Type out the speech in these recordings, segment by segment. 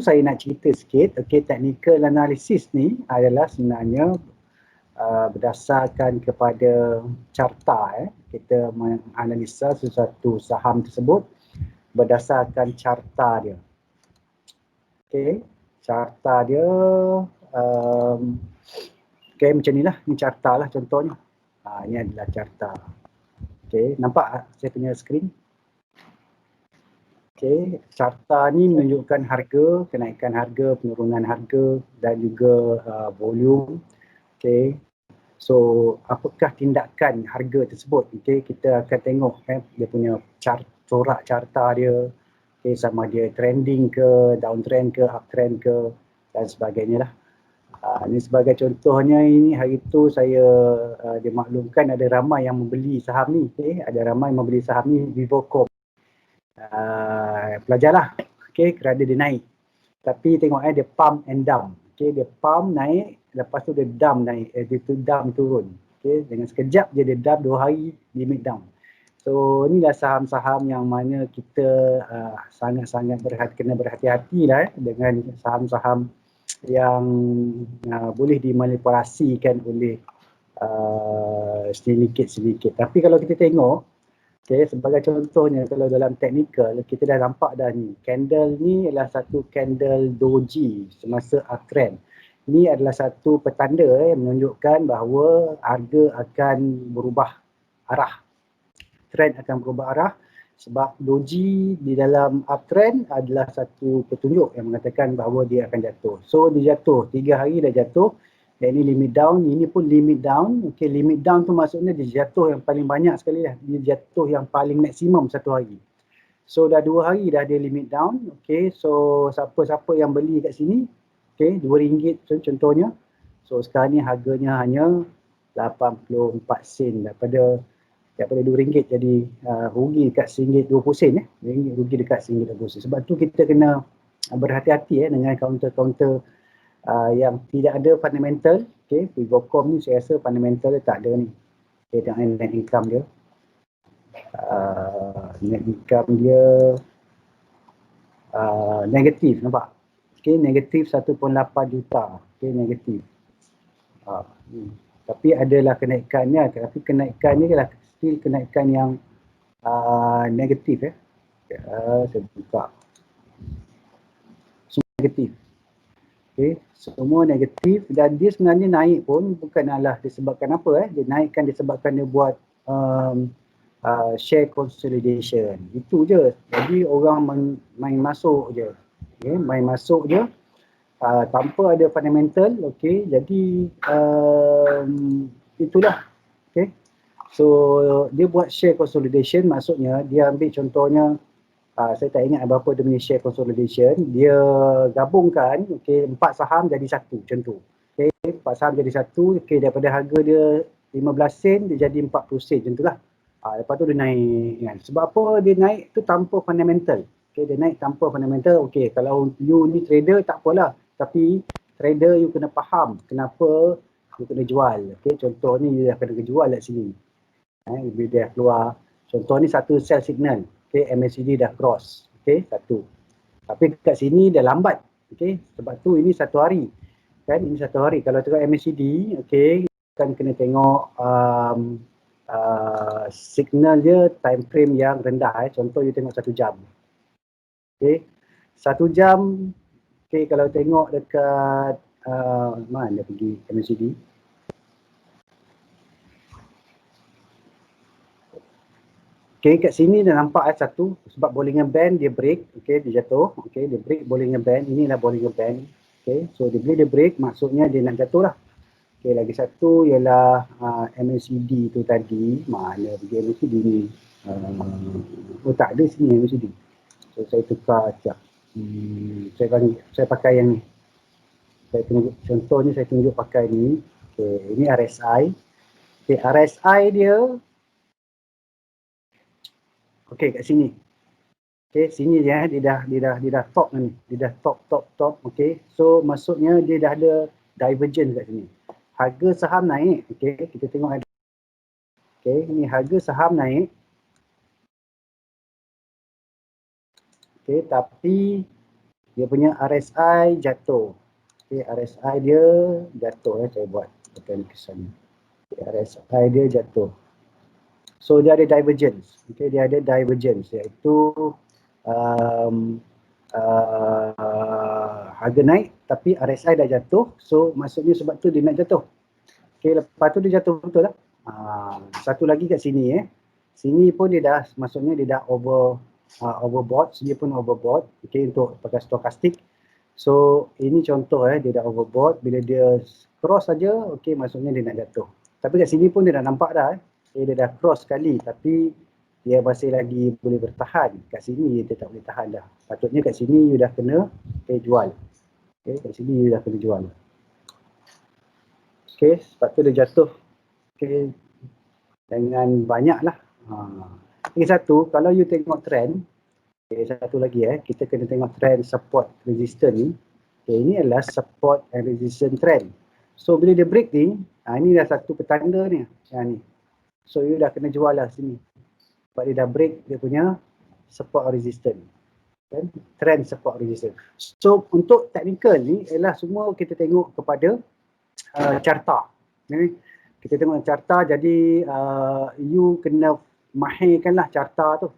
saya nak cerita sikit, technical analysis ni adalah sebenarnya berdasarkan kepada carta. Kita menganalisa sesuatu saham tersebut berdasarkan carta dia. Carta dia macam ni lah, ni carta lah contohnya. Ini adalah carta. Nampak saya punya skrin? Carta ni menunjukkan harga, kenaikan harga, penurunan harga dan juga volume. So apakah tindakan harga tersebut? Kita akan tengok dia punya corak carta dia, sama dia trending ke, downtrend ke, uptrend ke dan sebagainya lah. Ini sebagai contohnya, ini hari tu saya dimaklumkan ada ramai yang membeli saham ni. Ada ramai yang membeli saham ni, Vivocom. Belajarlah, kerana dia naik. Tapi tengok dia pump and dump. Dia pump naik, lepas tu dia dump naik, dia dump turun. Dengan sekejap je dia dump, 2 hari limit down. So inilah saham-saham yang mana kita sangat-sangat kena berhati-hati lah dengan saham-saham yang boleh dimanipulasikan oleh sedikit-sedikit. Tapi kalau kita tengok, sebagai contohnya kalau dalam technical, kita dah nampak dah ni. Candle ni adalah satu candle doji semasa uptrend. Ini adalah satu petanda yang menunjukkan bahawa harga akan berubah arah. Trend akan berubah arah sebab doji di dalam uptrend adalah satu petunjuk yang mengatakan bahawa dia akan jatuh. So dia jatuh, 3 hari dah jatuh. Dan ini limit down, ini pun limit down. Limit down tu maksudnya dia jatuh yang paling banyak sekali lah. Dia jatuh yang paling maksimum 1 hari. So dah 2 hari dah dia limit down. So siapa-siapa yang beli kat sini, RM2 contohnya. So sekarang ni harganya hanya 84 sen daripada RM2 jadi rugi dekat RM1.20 rugi dekat RM1.20. Sebab tu kita kena berhati-hati dengan counter-counter yang tidak ada fundamental. Vivocom ni saya rasa fundamental dia tak ada ni. Tengok net income dia. Net income dia negatif, nampak? Negatif 1.8 juta. Negatif. Tapi adalah kenaikannya, tapi kenaikannya adalah still kenaikan yang negatif. Saya buka. Semua negatif. Semua negatif, dan dia sebenarnya naik pun bukanlah disebabkan apa. Dia naikkan disebabkan dia buat share consolidation. Itu je. Jadi orang main masuk je. Main masuk je tanpa ada fundamental. Jadi itulah. So dia buat share consolidation, maksudnya dia ambil contohnya, saya tak ingat berapa dia punya share consolidation, dia gabungkan 4 saham jadi 1 macam tu. 4 saham jadi 1, daripada harga dia 15 sen dia jadi 40 sen macam tu lah. Lepas tu dia naik kan. Sebab apa dia naik tu tanpa fundamental. Dia naik tanpa fundamental. Kalau you ni trader tak apalah, tapi trader you kena faham kenapa you kena jual. Contoh ni you dah kena jual kat sini. Bila dia keluar, contoh ni satu sell signal. MACD dah cross. Satu. Tapi kat sini dah lambat. Sebab tu ini 1 hari. Ini 1 hari. Kalau tengok MACD, kan kena tengok signal dia time frame yang rendah. Contoh you tengok 1 jam. 1 jam, kalau tengok dekat mana pergi MACD? Kat sini dah nampak satu, sebab Bollinger Band dia break, dia jatuh, dia break Bollinger Band, inilah Bollinger Band. So bila dia break, maksudnya dia nak jatuh lah. Lagi satu ialah MACD tu tadi, mana pergi MACD ni? Tak ada sini MACD. So saya tukar sekejap. Saya pakai yang ni. Saya tunjuk, contohnya saya tunjuk pakai ni. Ini RSI. RSI dia kat sini. Sini dia dah top ni. Dia dah top. So maksudnya dia dah ada divergence kat sini. Harga saham naik. Kita tengok ada. Ni harga saham naik. Tapi dia punya RSI jatuh. Okay, RSI dia jatuh, saya buat tekan kesan. Okay, RSI dia jatuh. So dia ada divergence. Okay, dia ada divergence iaitu harga naik tapi RSI dah jatuh. So maksudnya sebab tu dia nak jatuh. Okay, lepas tu dia jatuh betul lah. Satu lagi kat sini Sini pun dia dah, maksudnya dia dah overbought, sini pun overbought. Okay, untuk pakai stokastik. So ini contoh dia dah overbought. Bila dia cross saja, okay, maksudnya dia nak jatuh. Tapi kat sini pun dia dah nampak dah. Okay, dia dah cross sekali tapi dia masih lagi boleh bertahan. Kat sini dia tak boleh tahan dah. Patutnya kat sini you dah kena jual. Okay, kat sini you dah kena jual. Okay, sebab tu dia jatuh. Okay, dengan banyak lah. Lagi satu, kalau you tengok trend, okay, satu lagi kita kena tengok trend support resistance ni. Okay, ini adalah support and resistance trend. So bila dia break ni, ini dah satu petanda ni. Ni. So you dah kena jual lah sini. Sebab dia dah break dia punya support resistance. Okay? Trend support resistance. So untuk technical ni ialah semua kita tengok kepada carta. Kita tengok carta, jadi you kena mahirkanlah carta tu.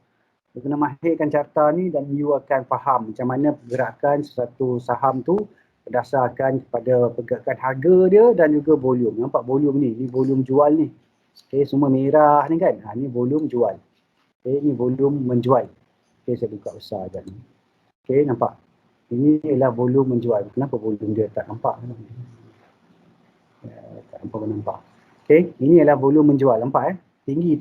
You kena mahirkan carta ni dan you akan faham macam mana pergerakan sesuatu saham tu berdasarkan kepada pergerakan harga dia dan juga volume. Nampak volume ni volume jual ni. Okay, semua merah ni kan. Ni volume jual. Okay, ni volume menjual. Okay, saya buka besar sekejap ni. Okay, nampak. Ini ialah volume menjual. Kenapa volume dia tak nampak? Tak nampak. Okay, ini adalah volume menjual. Nampak tinggi.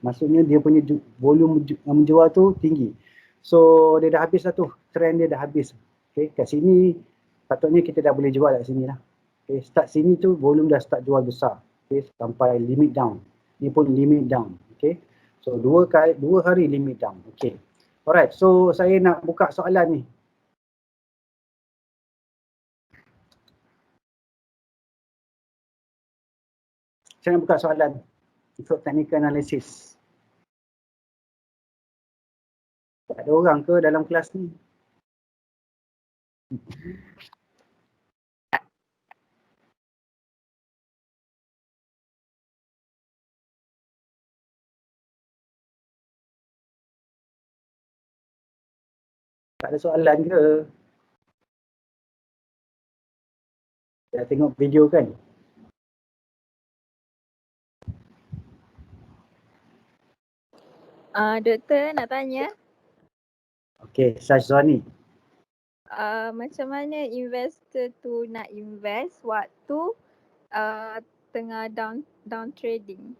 Maksudnya dia punya volume menjual tu tinggi. So dia dah habis lah tu. Trend dia dah habis. Okay, kat sini patutnya kita dah boleh jual kat sini lah. Okay, start sini tu volume dah start jual besar. Okay, sampai limit down. Ni pun limit down. Okay, so dua hari limit down. Okay, alright. So saya nak buka soalan ni. Saya nak buka soalan untuk technical analysis. Tak ada orang ke dalam kelas ni? Tak ada soalan ke? Dah tengok video kan? Doktor nak tanya. Okey, Syazwani. Macam mana investor tu nak invest waktu tengah down trading?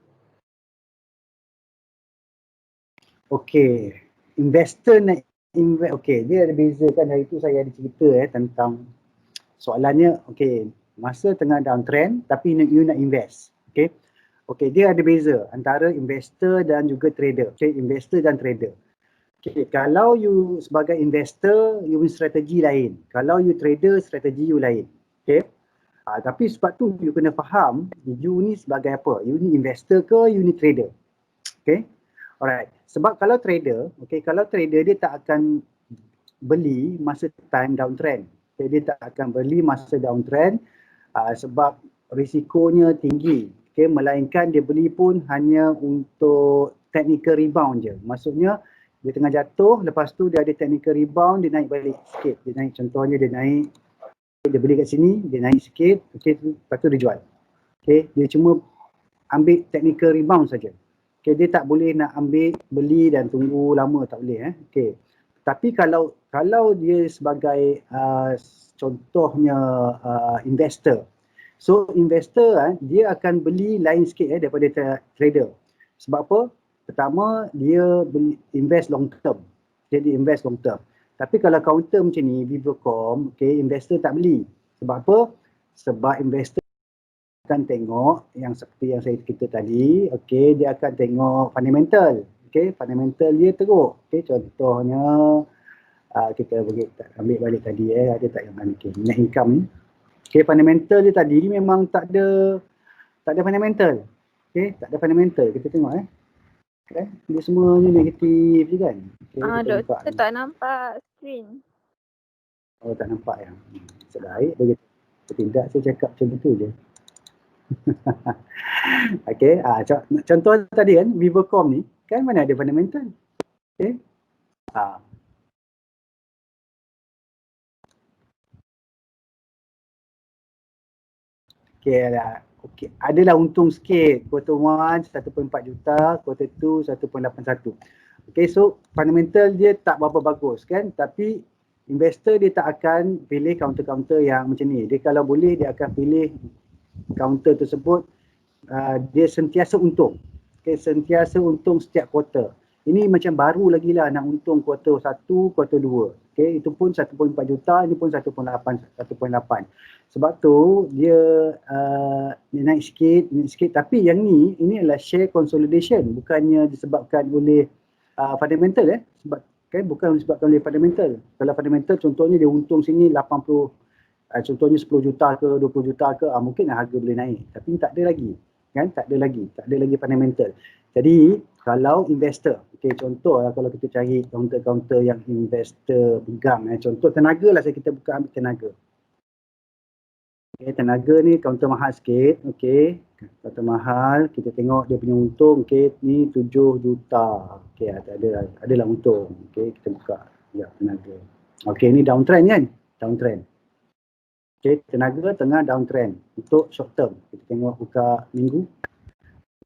Okey, investor nak invest. Okey, dia ada beza kan. Hari tu saya ada cerita tentang soalannya. Okey, masa tengah downtrend tapi you nak invest. Okey. Okey, dia ada beza antara investor dan juga trader. Okey, investor dan trader. Okay, kalau you sebagai investor, you punya strategi lain. Kalau you trader, strategi you lain. Okay. Tapi sebab tu you kena faham, you ni sebagai apa? You ni investor ke, you ni trader? Okay. Alright. Sebab kalau trader, kalau trader dia tak akan beli masa time downtrend. Okay, dia tak akan beli masa downtrend sebab risikonya tinggi. Okay, melainkan dia beli pun hanya untuk technical rebound je. Maksudnya dia tengah jatuh, lepas tu dia ada technical rebound, dia naik balik sikit. Dia naik, contohnya dia naik, dia beli kat sini, dia naik sikit, lepas tu dia jual. Dia cuma ambil technical rebound saja. Dia tak boleh nak ambil, beli dan tunggu lama, tak boleh. Tapi kalau dia sebagai contohnya investor, so investor dia akan beli lain sikit daripada trader. Sebab apa? Pertama, dia invest long term. Jadi invest long term. Tapi kalau counter macam ni, Vibrocom, investor tak beli. Sebab apa? Sebab investor akan tengok yang seperti yang saya cerita tadi, dia akan tengok fundamental. Fundamental dia teruk. Contohnya kita ambil balik tadi ada tak yang net income ni. Fundamental dia tadi memang tak ada fundamental. Tak ada fundamental. Kita tengok dia semuanya negatif je kan. Doktor tak nampak screen. Oh tak nampak yang. Sebaik begitu. Tidak, saya cakap macam itu je. Okey, contoh tadi kan Vivokom ni kan mana ada fundamental. Okey. Okey lah. Okey, adalah untung sikit. Quarter 1 1.4 juta, quarter 2 1.81. Okey, so fundamental dia tak berapa bagus kan, tapi investor dia tak akan pilih counter-counter yang macam ni. Dia kalau boleh dia akan pilih counter tersebut dia sentiasa untung. Okay, sentiasa untung setiap quarter. Ini macam baru lagi lah nak untung quarter 1, quarter 2. Okay, itu pun 1.4 juta, ini pun 1.8. Sebab tu dia naik sikit. Tapi yang ni, ini adalah share consolidation. Bukannya disebabkan oleh fundamental sebab kan bukan disebabkan oleh fundamental. Kalau fundamental contohnya dia untung sini 80, contohnya 10 juta ke 20 juta ke, mungkin harga boleh naik. Tapi tak ada lagi. Kan tak ada lagi fundamental. Jadi kalau investor, okey, contoh kalau kita cari counter-counter yang investor pegang, contoh tenaga lah, kita buka ambil tenaga. Okay, tenaga ni counter mahal sikit, okey. Counter mahal, kita tengok dia punya untung, okey, ni 7 juta. Okey, adalah untung. Okey, kita buka ya tenaga. Okey, ni downtrend kan? Downtrend. Okey, tenaga tengah downtrend untuk short term. Kita tengok buka minggu.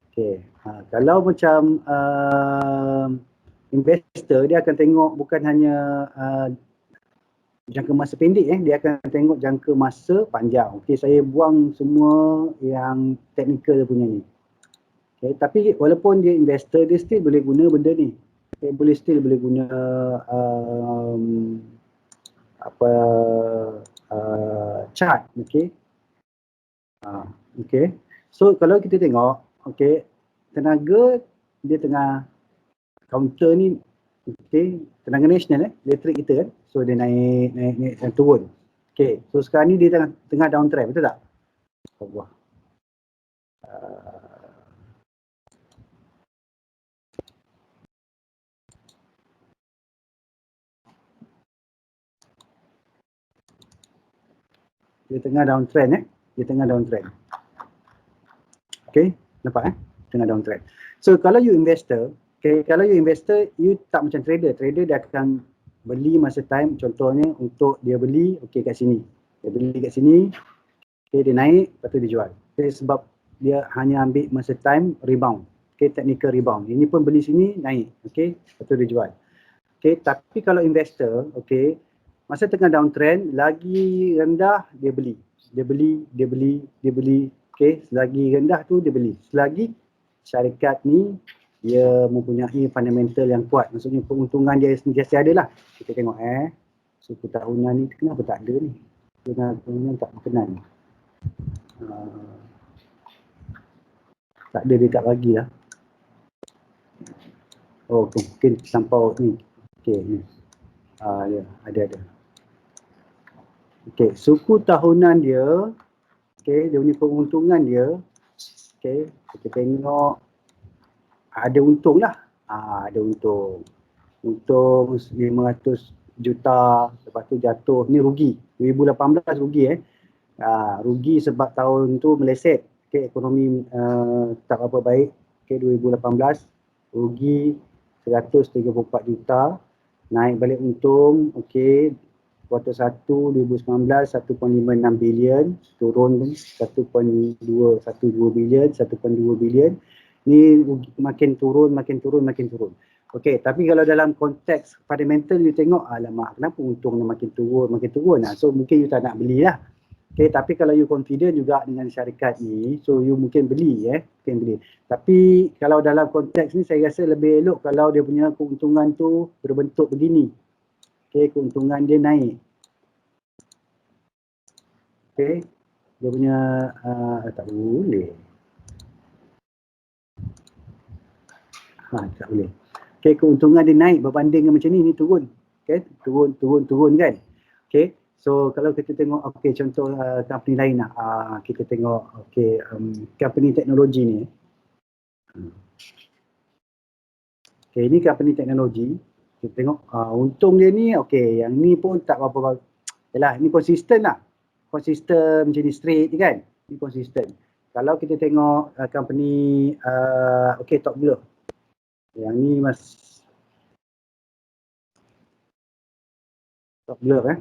Okey, kalau macam investor dia akan tengok bukan hanya jangka masa pendek, dia akan tengok jangka masa panjang. Okey, saya buang semua yang teknikal punya ni. Okey, tapi walaupun dia investor, dia still boleh guna benda ni. Okay, still boleh guna chart. Okey. Okey. So kalau kita tengok, okey, tenaga dia tengah counter ni, okey, tenaga nasional elektrik kita kan. So dia naik dan turun. Okey, so sekarang ni dia tengah downtrend, betul tak? Allah. Dia tengah downtrend dia tengah downtrend. Okey, nampak tengah downtrend. So kalau you investor, kalau you investor, you tak macam trader. Trader dia akan beli masa time, contohnya untuk dia beli kat sini. Dia beli kat sini, dia naik, lepas tu dia jual. Sebab dia hanya ambil masa time rebound. Technical rebound. Ini pun beli sini, naik. Lepas tu dia jual. Tapi kalau investor, masa tengah downtrend, lagi rendah dia beli. Dia beli. Selagi rendah tu dia beli. Selagi syarikat ni dia mempunyai fundamental yang kuat. Maksudnya keuntungan dia sentiasa ada lah. Kita tengok suku tahunan ni kenapa tak ada ni? Tahunan tak berkenan. Tak ada, dia tak bagi lah. Oh, mungkin terlampau ni. Ni. Ya, ada. Suku tahunan dia, dia punya keuntungan dia, kita tengok ada untung lah. Ada untung. Untung 500 juta, lepas tu jatuh, ni rugi. 2018 rugi rugi sebab tahun tu meleset. Ekonomi tak apa baik. 2018 rugi 134 juta. Naik balik untung, kuartal 1 2019 1.56 bilion, turun 1.12 bilion, 1.2 bilion. Ni makin turun. Tapi kalau dalam konteks fundamental you tengok, alamak kenapa untung makin turun. So mungkin you tak nak belilah. Tapi kalau you confident juga dengan syarikat ni, so you mungkin beli Tapi kalau dalam konteks ni saya rasa lebih elok kalau dia punya keuntungan tu berbentuk begini. Keuntungan dia naik. Dia punya tak boleh. Tak boleh. Keuntungan dia naik berbanding dengan macam ni turun. Turun kan. So kalau kita tengok contoh company lain lah. Kita tengok company teknologi ni. Ini company teknologi. Kita tengok untung dia ni yang ni pun tak berapa Yalah, ini konsisten lah. Konsisten macam ni straight je kan. Ini konsisten. Kalau kita tengok company, okay, Top Glove. Yang ni Top Glove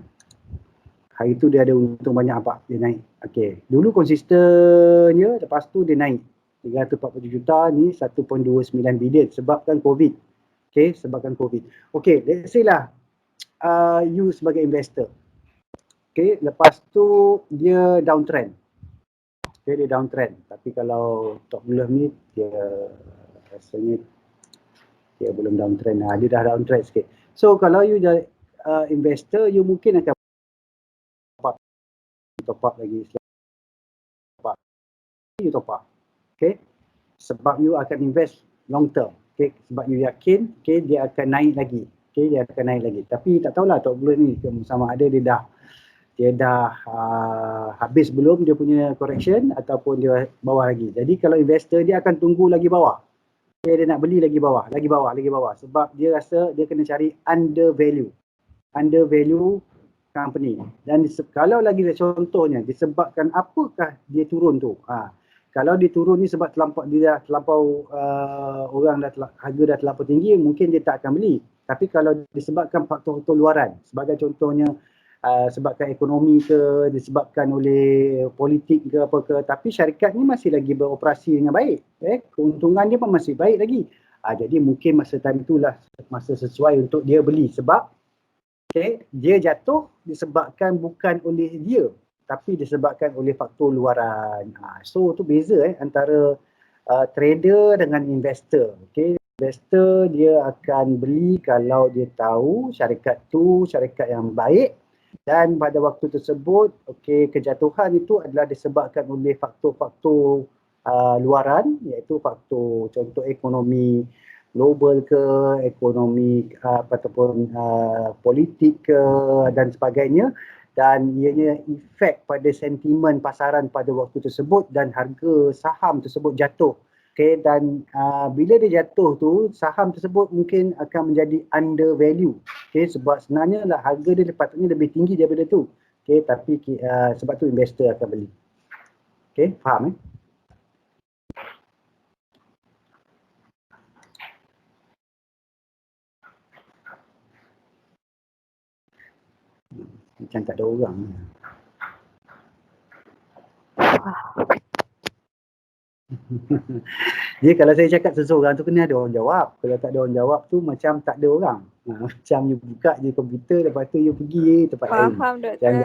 hari tu dia ada untung banyak apa? Dia naik. Okay. Dulu konsisten je, lepas tu dia naik. 347 juta ni 1.29 bilion sebabkan COVID. Okay, sebabkan COVID. Okay, let's say lah you sebagai investor. Okay, lepas tu dia downtrend. Okay, dia downtrend. Tapi kalau Top Glove ni dia rasanya dia belum downtrend lah. Dia dah downtrend sikit. So kalau you investor, you mungkin akan top up lagi. You top up. Okay. Sebab you akan invest long term. Okay. Sebab you yakin okay, dia akan naik lagi. Okay, dia akan naik lagi. Tapi tak tahulah Top Glove ni sama ada dia dah habis belum dia punya correction ataupun dia bawah lagi. Jadi kalau investor dia akan tunggu lagi bawah. Okay, dia nak beli lagi bawah. Sebab dia rasa dia kena cari under value company. Dan kalau lagi contohnya disebabkan apakah dia turun tu. Kalau dia turun ni sebab dia dah terlampau orang harga dah terlampau tinggi, mungkin dia tak akan beli. Tapi kalau disebabkan faktor-faktor luaran, sebagai contohnya sebabkan ekonomi ke, disebabkan oleh politik ke apa ke, tapi syarikat ni masih lagi beroperasi dengan baik. Keuntungan dia pun masih baik lagi. Jadi mungkin masa time itulah masa sesuai untuk dia beli sebab dia jatuh disebabkan bukan oleh dia tapi disebabkan oleh faktor luaran. So tu beza antara trader dengan investor. Investor dia akan beli kalau dia tahu syarikat tu syarikat yang baik dan pada waktu tersebut kejatuhan itu adalah disebabkan oleh faktor-faktor luaran, iaitu faktor contoh ekonomi global ke, ekonomi ataupun politik ke dan sebagainya, dan ianya efek pada sentimen pasaran pada waktu tersebut dan harga saham tersebut jatuh. Dan bila dia jatuh tu, saham tersebut mungkin akan menjadi under value. Sebab sebenarnya lah harga dia patutnya lebih tinggi daripada tu. Tapi sebab tu investor akan beli. Faham Macam tak ada orang. Jadi kalau saya cakap seseorang tu kena ada orang jawab. Kalau tak ada orang jawab tu macam tak ada orang. Macam you buka je komputer lepas tu you pergi tempat lain. Faham doktor.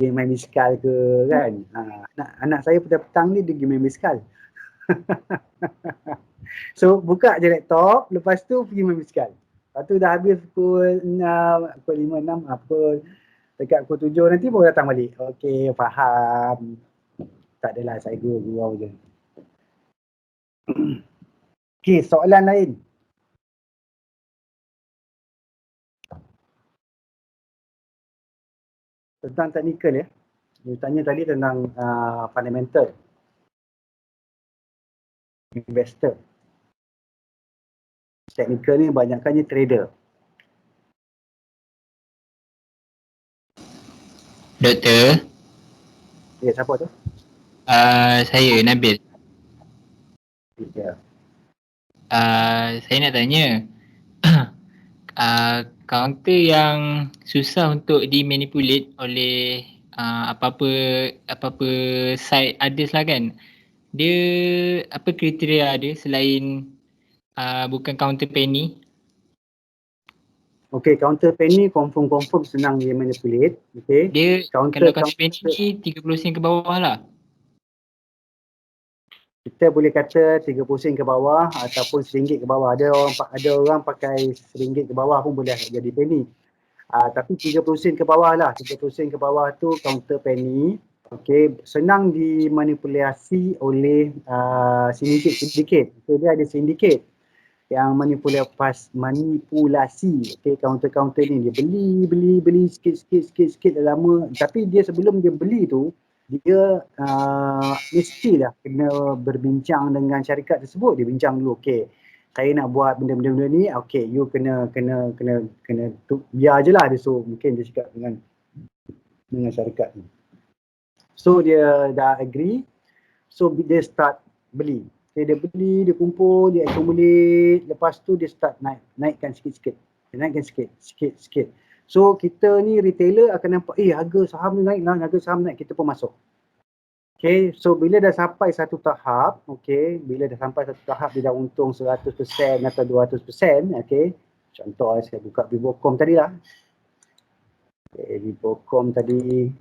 Dia main miskal ke kan. Anak saya petang-petang ni dia pergi main miskal. So buka je laptop, lepas tu pergi main miskal. Lepas tu dah habis pukul 6, pukul 5, 6, dekat pukul 7 nanti baru datang balik. Okey, faham. Tak adalah, saya gurau je. Okey, soalan lain. Tentang teknikal ya. Dia tanya tadi tentang fundamental. Investor. Teknikal ni banyakkannya trader. Doktor. Ya, siapa tu? Saya Nabil. Ya. Saya nak tanya. Counter yang susah untuk dimanipulate oleh apa-apa site others lah kan. Dia apa kriteria dia selain bukan counter penny? Okey, counter penny confirm senang dia manipulate. Okey. Dia kalau counter penny ni 30 sen ke bawah lah. Kita boleh kata 30 sen ke bawah ataupun RM1 ke bawah. Ada orang pakai RM1 ke bawah pun boleh jadi penny. Tapi 30 sen ke bawah lah. 30 sen ke bawah tu counter penny. Okey, senang dimanipulasi oleh sindiket. So, dia ada sindiket yang manipulasi counter ni. Dia beli sikit lama. Tapi dia sebelum dia beli tu, dia mestilah kena berbincang dengan syarikat tersebut. Dia bincang dulu, saya nak buat benda-benda ni, you kena biar je lah dia. So mungkin dia cakap dengan dengan syarikat ni. So dia dah agree, so dia start beli. Okay, dia beli, dia kumpul, dia accumulate, lepas tu dia start naikkan sikit-sikit. Dia naikkan sikit-sikit. So kita ni retailer akan nampak, harga saham ni naik, harga saham naik, kita pun masuk. Okay, so bila dah sampai satu tahap, dia dah untung 100% atau 200%, okay. Contoh saya buka Vivocom tadi lah. Okay, Vivocom tadi,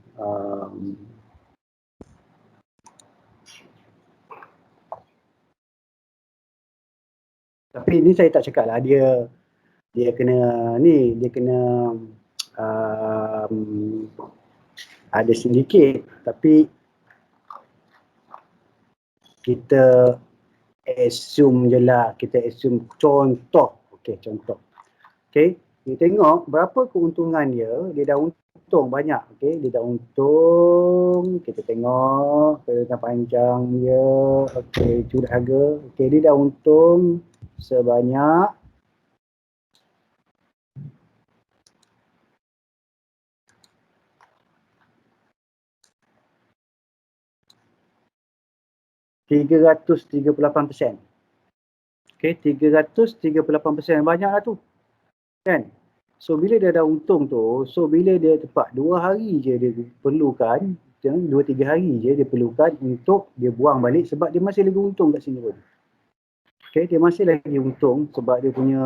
tapi ni saya tak cakap lah dia kena ada sindiket, tapi kita assume je lah, contoh. Okay, kita tengok berapa keuntungan dia dah untung banyak, okay, dia dah untung, kita tengok kereta panjang dia, okay, curah harga, okay, dia dah untung sebanyak $338. Okay, 338%, banyak lah tu. Kan? So bila dia dah untung tu, so bila dia tepat 2 hari je dia perlukan, 2-3 hari je dia perlukan untuk dia buang balik sebab dia masih lagi untung kat sini pun. Okay, dia masih lagi untung sebab dia punya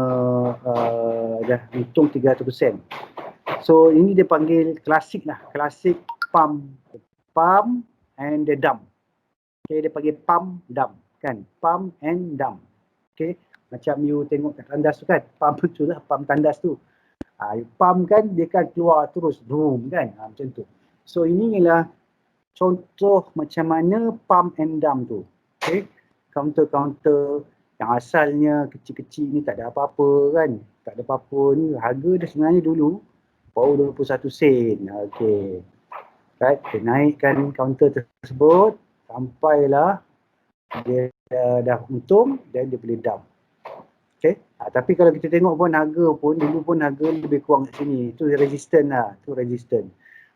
dah untung 300%. So ini dia panggil klasik lah, klasik pump and the dump. Okay, dia panggil pump dump kan, pump and dump. Okay, macam you tengok kat tandas tu kan, pump tu lah, pump tandas tu. Pump kan dia kan keluar terus, boom kan, macam tu. So ini ialah contoh macam mana pump and dump tu. Okay, counter yang asalnya kecil-kecil ni tak ada apa-apa kan, tak ada apa-apa ni, harga dia sebenarnya dulu baru 21 sen. Okay, right, dia naikkan counter tersebut sampailah dia dah untung dan dia boleh dump. Okay, tapi kalau kita tengok pun harga pun dulu pun harga lebih kurang kat sini, itu resistant lah, itu resistant.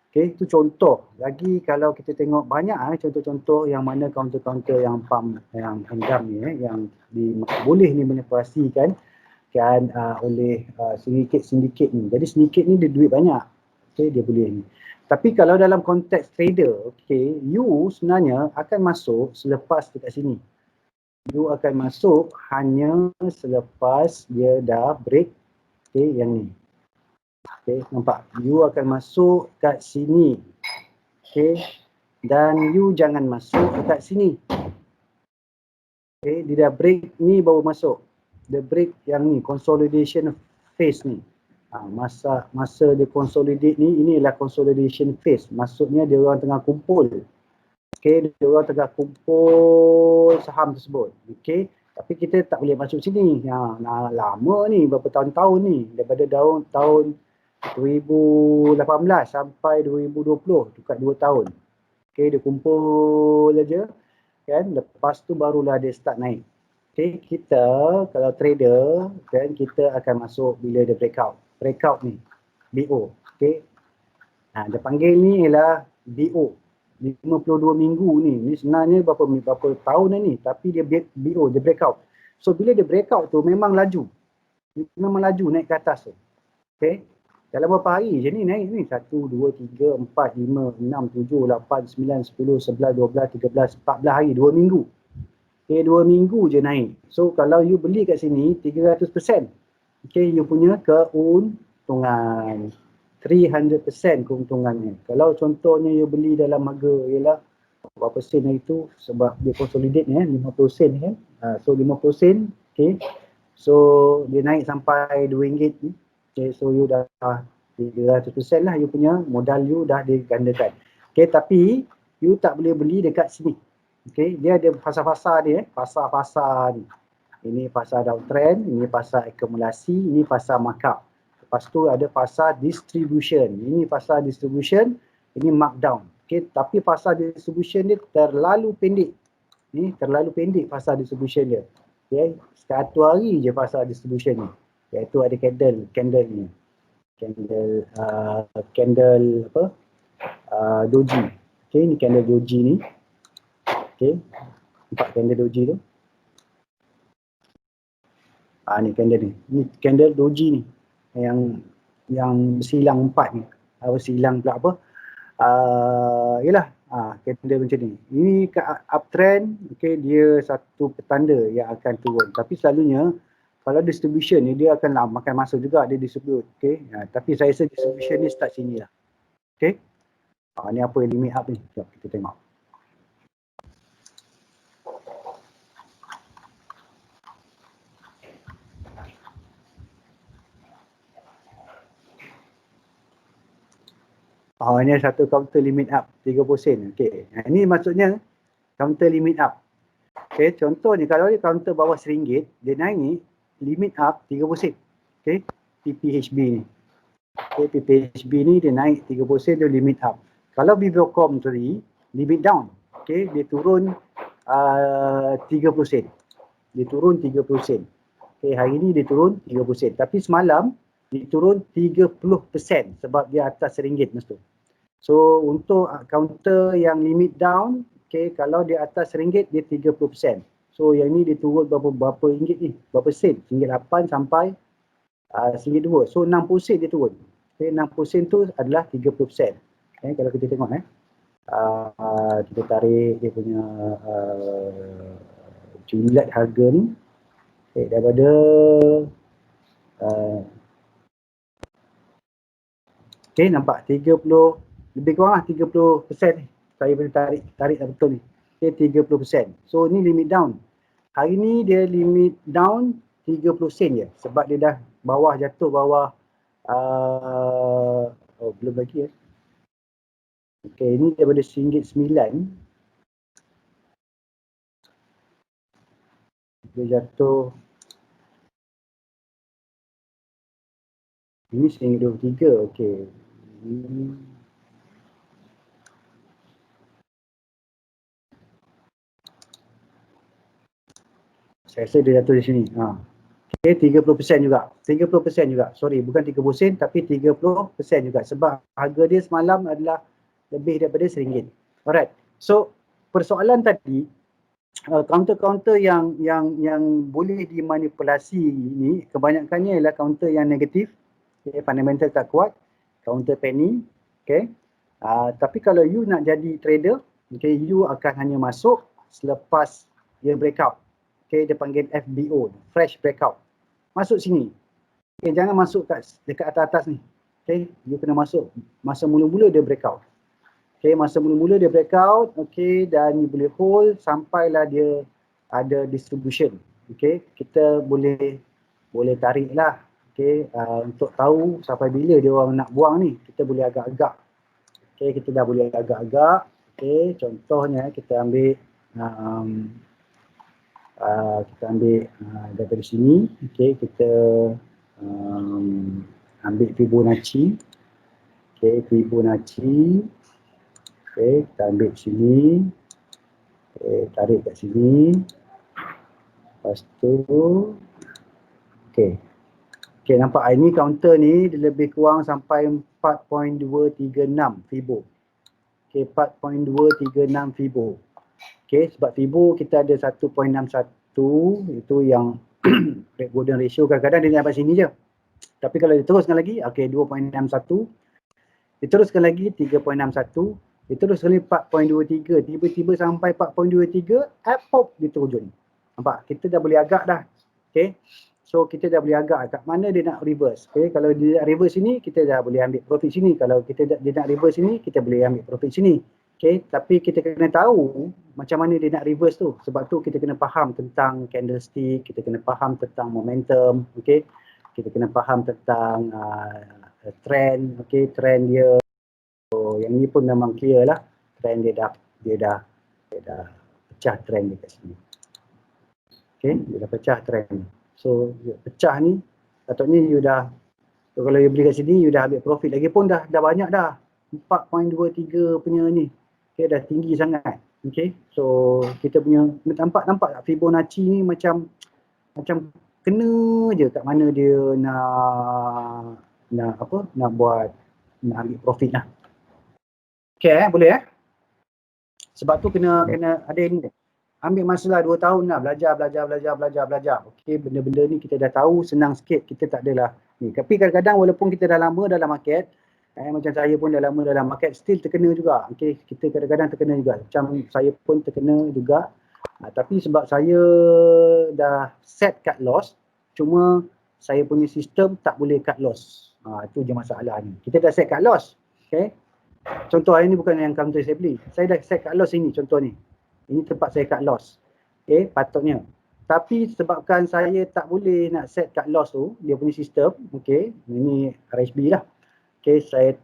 Okay, itu contoh. Lagi kalau kita tengok banyak contoh-contoh yang mana counter-counter yang pump, yang dump ni, yang boleh dimanipulasikan kan oleh sindiket ni. Jadi sindiket ni dia duit banyak. Okay, dia boleh ni. Tapi kalau dalam konteks trader, okay, you sebenarnya akan masuk selepas dekat sini. You akan masuk hanya selepas dia dah break, okay, yang ni. Okay, nampak? You akan masuk kat sini. Okay, dan you jangan masuk kat sini. Okay, dia dah break ni baru masuk. Dia break yang ni, consolidation phase ni. Masa dia consolidate ni, ini adalah consolidation phase. Maksudnya dia orang tengah kumpul. Okay, dia orang tengah kumpul saham tersebut. Okay, tapi kita tak boleh masuk sini. Lama ni, berapa tahun-tahun ni. Daripada tahun 2018 sampai 2020, dekat 2 tahun. Okay, dia kumpul aja kan, lepas tu barulah dia start naik. Okay, kita kalau trader kan, kita akan masuk bila dia breakout ni, BO. Okay, dia panggil ni ialah BO, 52 minggu ni sebenarnya berapa tahun dah ni, tapi dia BO, dia breakout. So bila dia breakout tu memang laju naik ke atas tu. Okay, dalam berapa hari je ni naik ni? 1, 2, 3, 4, 5, 6, 7, 8, 9, 10, 11, 12, 13, 14 hari, 2 minggu. Okay, 2 minggu je naik. So kalau you beli kat sini 300%. Okay, you punya keuntungan 300% keuntungannya. Kalau contohnya you beli dalam harga ialah berapa sen hari tu, sebab dia consolidate ni 50 sen kan. So 50 sen, okay. So dia naik sampai RM2 ni. Okay, so you dah 300% lah, you punya modal you dah digandakan. Okay, tapi you tak boleh beli dekat sini. Okay, dia ada fasa-fasa dia, fasa-fasa ni. Ini fasa downtrend, ini fasa akumulasi, ini fasa markup. Lepas tu ada fasa distribution. Ini fasa distribution, ini markdown. Okay, tapi fasa distribution dia terlalu pendek. Ni terlalu pendek fasa distribution dia. Okay, 1 hari je fasa distribution ni. Iaitu ada candle ni. Candle apa? doji. Okay, ni candle doji ni. Okay, nampak candle doji tu. Ni candle ni. Ni candle doji ni. Yang silang 4 ni. Silang pula apa? Yelah, candle macam ni. Ini ke uptrend, okay, dia satu petanda yang akan turun. Tapi selalunya kalau distribution ni dia akan makan masa juga dia distribute, okay. Tapi saya rasa distribution ni start sini lah. Okay. Ni apa limit up ni? Jom kita tengok. Ini satu counter limit up 30 sen. Okay. Ini maksudnya counter limit up. Okay. Contohnya kalau dia counter bawah RM1, dia naik limit up 30 sen. Okay. PPHB ni. Okay. PPHB ni dia naik 30 sen, dia limit up. Kalau Vivokom tadi limit down. Okay. Dia turun 30 sen. Dia turun 30 sen. Okay. Hari ni dia turun 30 sen. Tapi semalam dia turun 30% sebab dia atas RM1 masa tu. So untuk counter yang limit down, okay, kalau dia atas RM1 dia 30%. So yang ni dia turun berapa ringgit ni? Berapa sen? RM1.8 sampai RM1.2. So 60 sen dia turun. Okay, 60 sen tu adalah 30%. Okay, kalau kita tengok kita tarik dia punya jumlah harga ni. Okay, daripada okay, nampak 30, lebih kurang lah 30% ni. Saya boleh tarik dah betul ni. Okay, 30%. So ni limit down. Hari ni dia limit down 30 sen je. Sebab dia dah jatuh bawah belum lagi ya. Okay, ini daripada RM1.9. Dia jatuh. Ini RM1.23. Okay. Saya rasa dia jatuh di sini. Okay, 30% juga. 30% juga. Sorry, bukan 30 sen tapi 30% juga. Sebab harga dia semalam adalah lebih daripada RM1. Alright. So, persoalan tadi, counter-counter yang boleh dimanipulasi ni, kebanyakannya ialah counter yang negatif. Okay, fundamental tak kuat. Counter penny. Okay. Tapi kalau you nak jadi trader, okay, you akan hanya masuk selepas dia breakout. Okay, dia panggil FBO, fresh breakout. Masuk sini. Okay, jangan masuk dekat atas-atas ni. Okay, you kena masuk masa mula-mula dia breakout. Okay, masa mula-mula dia breakout, okay, dan you boleh hold sampailah dia ada distribution. Okay, kita boleh tarik lah. Okay, untuk tahu sampai bila dia orang nak buang ni, kita boleh agak-agak. Okay, kita dah boleh agak-agak. Okay, contohnya kita ambil daripada sini, okay, kita ambil Fibonacci, okay, Fibonacci, okay, kita ambil sini, okay, tarik kat sini, lepas tu, okay, nampak ini counter ni dia lebih kurang sampai 4.236 Fibo, okay, 4.236 Fibo. Okay, sebab Fibo kita ada 1.61, itu yang Red Golden Ratio, kadang-kadang dia sampai sini je. Tapi kalau diteruskan lagi, okay, 2.61, diteruskan lagi 3.61, diteruskan lagi 4.23, tiba-tiba sampai 4.23, pop dia terjun. Nampak, kita dah boleh agak dah. Okay, so kita dah boleh agak kat mana dia nak reverse. Okay, kalau dia nak reverse sini, kita dah boleh ambil profit sini. Kalau dia nak reverse sini, kita boleh ambil profit sini. Okay, tapi kita kena tahu macam mana dia nak reverse tu. Sebab tu kita kena faham tentang candlestick, kita kena faham tentang momentum, okay. Kita kena faham tentang trend, okay, trend dia. So yang ni pun memang clear lah. Trend dia dah pecah trend dekat sini. Okay, dia dah pecah trend. So pecah ni, patutnya you dah, so, kalau you beli kat sini, you dah ambil profit lagi pun dah banyak dah. 4.23 punya ni. Okay, dah tinggi sangat. Okay, so kita punya nampak tak Fibonacci ni macam kena je kat mana dia nak ambil profit lah. Okay boleh sebab tu kena ada ini. Ambil masa lah 2 tahun lah belajar. Okey, benda-benda ni kita dah tahu, senang sikit, kita tak adalah ni. Tapi kadang-kadang walaupun kita dah lama dalam market, macam saya pun dah lama dalam market, still terkena juga. Okey, kita kadang-kadang terkena juga. Macam saya pun terkena juga. Tapi sebab saya dah set cut loss, cuma saya punya sistem tak boleh cut loss. Itu je masalah ni. Kita dah set cut loss. Okey. Contoh hari ni bukan yang counter saya beli. Saya dah set cut loss ini contoh ni. Ini tempat saya cut loss. Okay, patutnya. Tapi sebabkan saya tak boleh nak set cut loss tu, dia punya sistem, okay, ini RSB lah. Okay, saya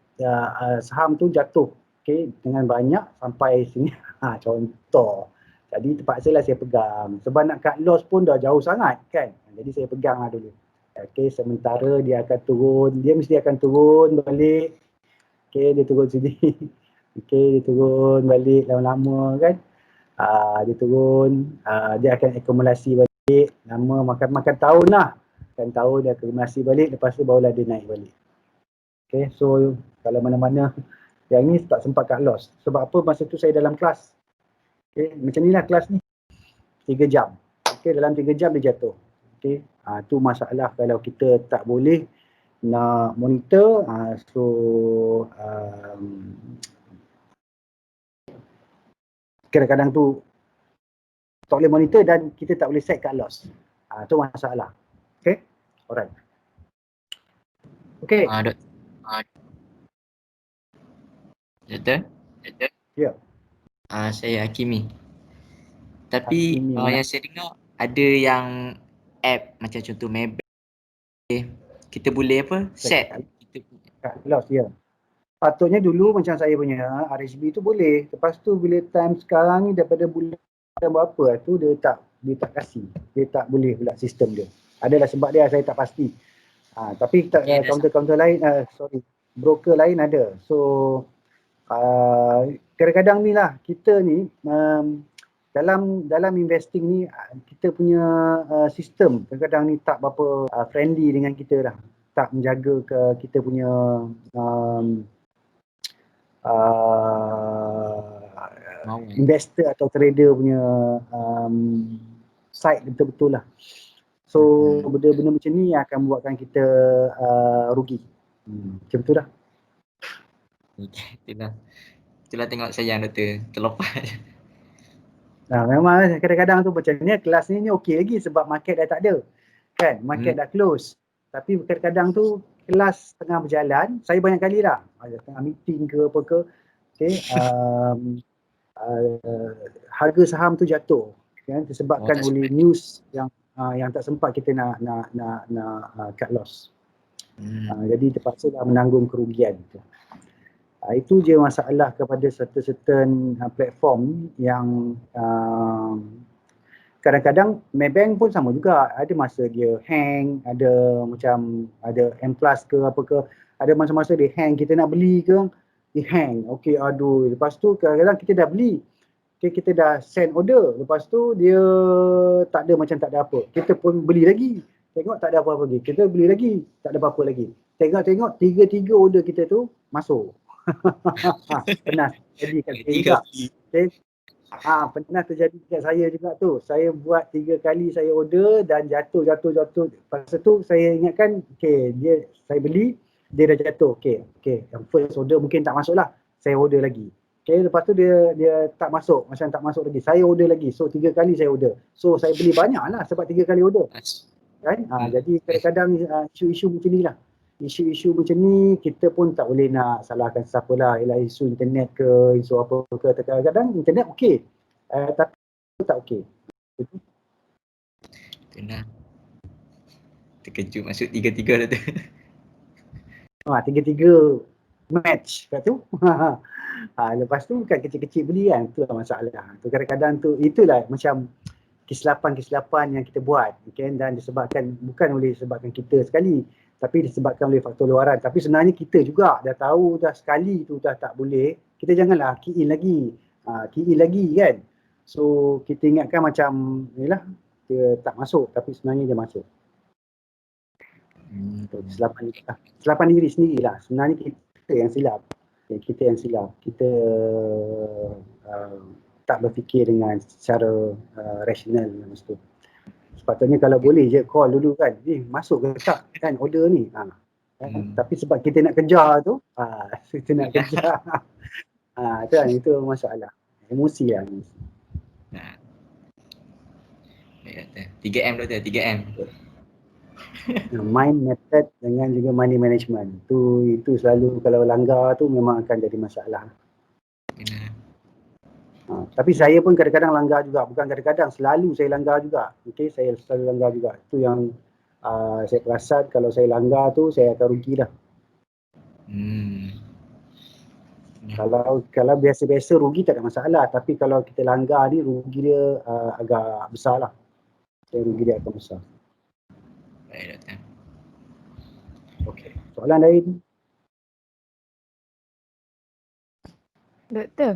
saham tu jatuh, okay, dengan banyak sampai sini. Contoh. Jadi terpaksa lah saya pegang. Sebab nak cut loss pun dah jauh sangat kan. Jadi saya pegang lah dulu. Okay, sementara dia akan turun, dia mesti akan turun balik. Okay, dia turun sini. Okay, dia turun balik lama-lama kan. Dia turun, dia akan akumulasi balik, lama makan tahun lah. Makan tahun dia akumulasi balik, lepas tu barulah dia naik balik. Okay, so kalau mana-mana yang ni tak sempat cut loss. Sebab apa masa tu saya dalam kelas. Okay, macam ni lah kelas ni. 3 jam. Okay, dalam 3 jam dia jatuh. Okay, tu masalah kalau kita tak boleh nak monitor. Kadang-kadang tu tak boleh monitor dan kita tak boleh set cut loss. Tu masalah. Okay? Alright. Okay. Doktor? Ya. Saya Hakimi. Tapi Hakimi, yang saya dengar ada yang app macam contoh Maybank, kita boleh apa? Set. Cut loss, ya. Patutnya dulu macam saya punya RSB tu boleh. Lepas tu bila time sekarang ni daripada bulan berapa tu dia tak kasih. Dia tak boleh pula sistem dia. Adalah sebab dia saya tak pasti. Tapi counter-counter lain, broker lain ada. So kadang-kadang ni lah kita ni dalam investing ni kita punya sistem kadang-kadang ni tak berapa friendly dengan kita dah. Tak menjaga ke kita punya investor atau trader punya side betul-betul lah. So benda-benda macam ni akan buatkan kita rugi. Macam tu dah. Itulah tengok sayang doktor, terlepas. Memang kadang-kadang tu macam ni kelas ni okey lagi sebab market dah tak ada. Kan? Market dah close. Tapi kadang-kadang tu kelas tengah berjalan, saya banyak kali lah. Tengah meeting ke apa ke. Okay, harga saham tu jatuh kan, disebabkan oleh news yang tak sempat kita nak cut loss. Jadi terpaksa dah menanggung kerugian tu. Itu je masalah kepada certain platform yang kadang-kadang Maybank pun sama juga. Ada masa dia hang, ada macam ada M+ ke apa ke, ada masa-masa dia hang, kita nak beli ke dia hang. Okey, aduh, lepas tu kadang-kadang kita dah beli. Okay, kita dah send order, lepas tu dia tak ada, macam tak ada apa. Kita pun beli lagi, tengok tak ada apa-apa lagi. Kita beli lagi, tak ada apa-apa lagi. Tengok-tengok 3 order kita tu masuk. Pernah jadi kat saya juga. Okay. Pernah terjadi kat saya juga tu. Saya buat 3 kali saya order dan jatuh. Lepas tu saya ingatkan, saya beli, dia dah jatuh. Yang first order mungkin tak masuk lah. Saya order lagi. Lepas tu dia tak masuk, macam tak masuk lagi. Saya order lagi. So 3 kali saya order. So saya beli banyak lah sebab 3 kali order. Kan? Jadi kadang-kadang isu-isu macam ni lah. Isu-isu macam ni kita pun tak boleh nak salahkan siapa lah. Ialah isu internet ke, isu apa ke. Kadang-kadang internet okey. Tapi tak okey. Itulah. Terkejut masuk 3-3 dah tu. 3-3 match kat tu. Lepas tu bukan kecil-kecil beli kan. Itulah masalah. Tu kadang-kadang tu itulah macam kesilapan-kesilapan yang kita buat. Okay? Dan bukan oleh disebabkan kita sekali. Tapi disebabkan oleh faktor luaran. Tapi sebenarnya kita juga dah tahu dah sekali tu dah tak boleh. Kita janganlah key in lagi kan. So kita ingatkan macam inilah dia tak masuk tapi sebenarnya dia masuk. Kesilapan diri sendiri lah. Sebenarnya kita yang silap. Kita yang silap. Kita tak berfikir dengan secara rasional masa tu. Sepatutnya kalau boleh je call dulu kan, masuk ke tak kan order ni. Tapi sebab kita nak kejar tu, kita nak kejar. Itu masalah. Emosi lah. Nah. Baik, Doktor. 3M Doktor, 3M. Mind method dengan juga money management. Itu selalu kalau langgar tu memang akan jadi masalah. Tapi saya pun kadang-kadang langgar juga. Bukan kadang-kadang, selalu saya langgar juga. Okey, saya selalu langgar juga. Itu yang saya perasan kalau saya langgar tu saya akan rugi dah. Kalau biasa-biasa rugi tak ada masalah. Tapi kalau kita langgar ni rugi dia agak besar lah. Rugi dia akan besar. Baik Doktor. Okey, soalan lain? Doktor.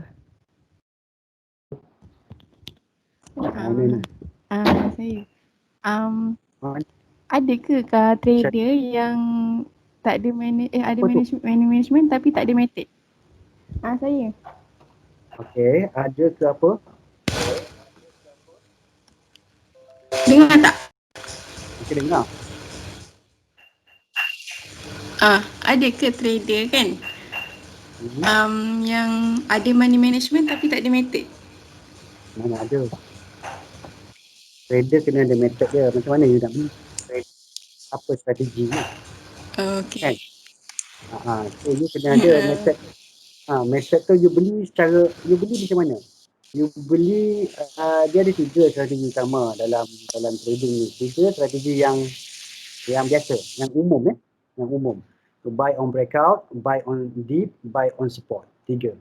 Mana? Saya. Ada ke trader yang tak ada ada management tapi tak ada method? Saya. Okey, ada ke apa? Dengar tak? Okey, dengar. Ada ke trader kan? Yang ada money management tapi tak ada method? Mana ada. Trader kena ada method dia. Macam mana you nak beli? Apa strategi ni? Okay. So you kena ada method. Method tu you beli macam mana? You beli, dia ada 3 strategi utama dalam trading ni. 3 strategi yang biasa, yang umum yang umum. So, buy on breakout, buy on dip, buy on support. 3.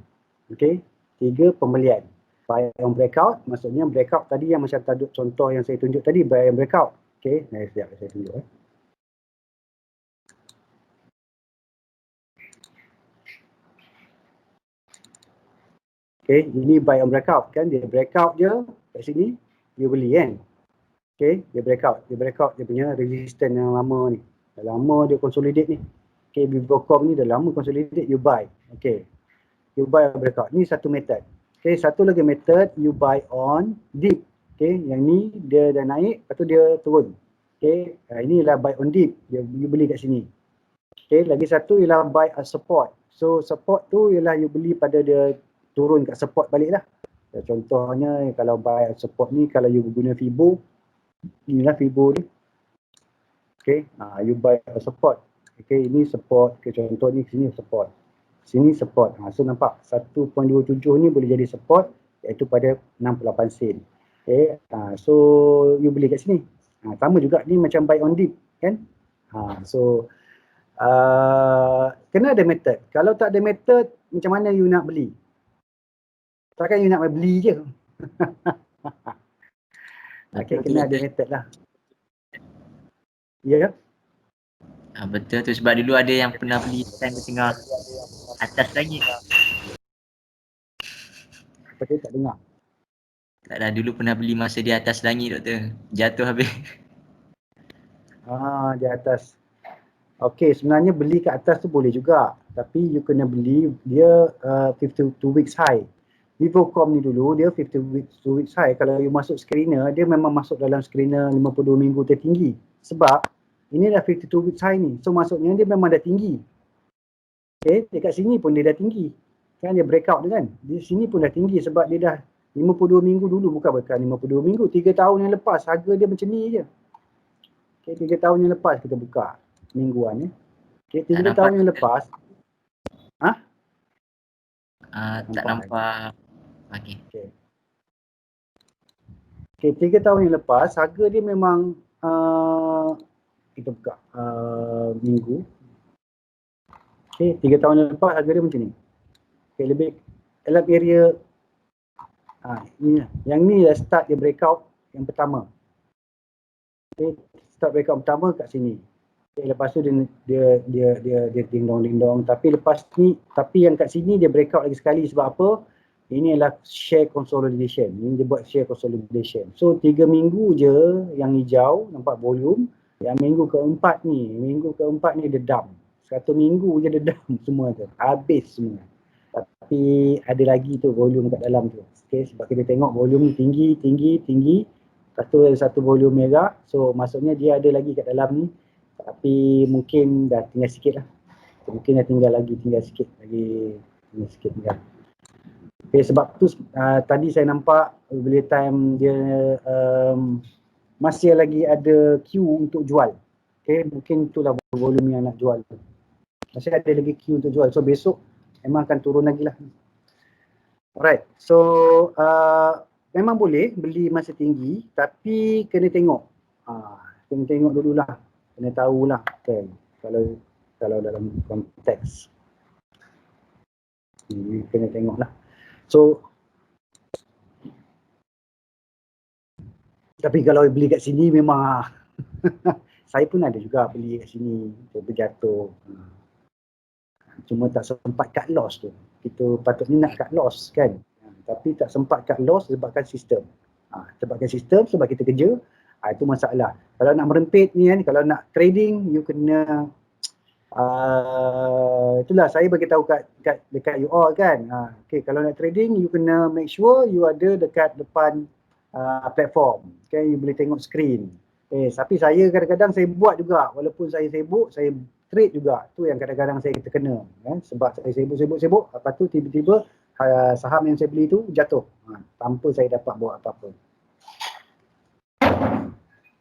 Okay? 3 pembelian. Buy on breakout, maksudnya breakout tadi yang macam contoh yang saya tunjuk tadi, buy on breakout. Okay, sekejap saya tunjuk. Okay, ini buy on breakout kan, dia breakout dia kat sini, dia beli kan. Okay, dia breakout dia punya resistance yang lama ni. Dah lama dia consolidate ni. Okay, Vivocom ni dah lama consolidate, you buy. Okay, you buy on breakout. Ni satu method. Okay, satu lagi method, you buy on dip. Okay, yang ni dia dah naik, lepas tu dia turun. Okay, inilah buy on dip, you beli kat sini. Okay, lagi satu ialah buy on support. So support tu ialah you beli pada dia turun kat support balik lah. Contohnya kalau buy on support ni, kalau you guna Fibo, inilah Fibo ni. Okay, you buy on support. Okay, ini support. Okay, contoh ni sini support. Sini support. So nampak 1.27 ni boleh jadi support iaitu pada 68 sen. Okay, so you beli kat sini. Sama juga ni macam buy on dip kan. So kena ada method. Kalau tak ada method, macam mana you nak beli? Takkan you nak beli je. Okay, kena ada method lah. Ya. Betul tu, sebab dulu ada yang pernah beli time tengah atas lagi. Apa dia tak dengar? Tak dah, dulu pernah beli masa di atas langit Doktor. Jatuh habis. Di atas. Okey, sebenarnya beli kat atas tu boleh juga. Tapi you kena beli dia 52 weeks high. Vivocom ni dulu dia 52 weeks high. Kalau you masuk screener, dia memang masuk dalam screener 52 minggu tertinggi. Sebab ini dah 52 weeks high ni. So maksudnya dia memang dah tinggi. Okay, dekat sini pun dia dah tinggi. Kan dia breakout dia kan. Di sini pun dah tinggi sebab dia dah 52 minggu dulu, bukan 52 minggu. 3 tahun yang lepas harga dia macam ni je. Okay, 3 tahun yang lepas kita buka mingguan ni. Okay, 3 tahun yang lepas. Tak nampak. Okay, 3 tahun yang lepas harga dia memang kita buka minggu. Okay, 3 tahun yang lepas harga dia macam ni. Okay, lebih dalam area ini lah. Yang ni dah start dia breakout yang pertama. Okay, start breakout pertama kat sini. Okay, lepas tu dia ding-dong, tapi lepas ni, tapi yang kat sini dia breakout lagi sekali sebab apa? Ini adalah share consolidation. Ini dia buat share consolidation. So 3 minggu je yang hijau nampak volume. Yang minggu keempat ni dia dump. 1 minggu je dia dump semua tu. Habis semua. Tapi ada lagi tu volume kat dalam tu. Okay, sebab kita tengok volume ni tinggi. Lepas tu ada satu volume merah. So maksudnya dia ada lagi kat dalam ni. Tapi mungkin dah tinggal sikit lah. Mungkin dah tinggal sikit. Tinggal. Okay, sebab tu tadi saya nampak bila time dia masih lagi ada queue untuk jual. Okay, mungkin itulah volume yang nak jual. Masih ada lagi queue untuk jual. So besok memang akan turun lagi lah. Alright, so memang boleh beli masa tinggi tapi kena tengok. Kena tengok dululah. Kena tahulah kan. Kalau dalam konteks. Kena tengoklah. So tapi kalau beli kat sini memang saya pun ada juga beli kat sini. Berjatuh. Cuma tak sempat cut loss tu. Kita patutnya nak cut loss kan. Tapi tak sempat cut loss sebabkan sistem. Sebab kita kerja, itu masalah. Kalau nak merempit ni kan, kalau nak trading, you kena itulah saya bagi tahu dekat you all kan. Okay, kalau nak trading, you kena make sure you ada dekat depan platform. Okay, you boleh tengok screen. Tapi saya kadang-kadang saya buat juga, walaupun saya sibuk, saya trade juga. Tu yang kadang-kadang saya terkena. Sebab saya sibuk, lepas tu tiba-tiba saham yang saya beli tu jatuh. Tanpa saya dapat buat apa-apa.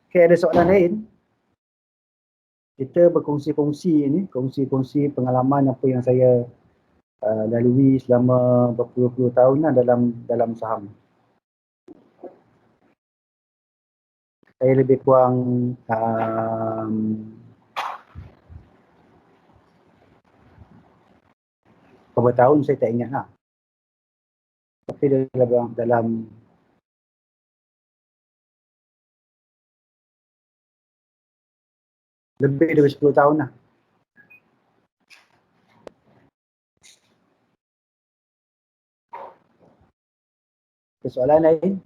Okay, ada soalan lain? Kita berkongsi-kongsi ni, kongsi pengalaman apa yang saya lalui selama berpuluh-puluh tahun lah dalam saham. Saya lebih kurang berapa tahun saya tak ingat lah. Tapi dalam lebih dari 10 tahun lah. Soalan lain?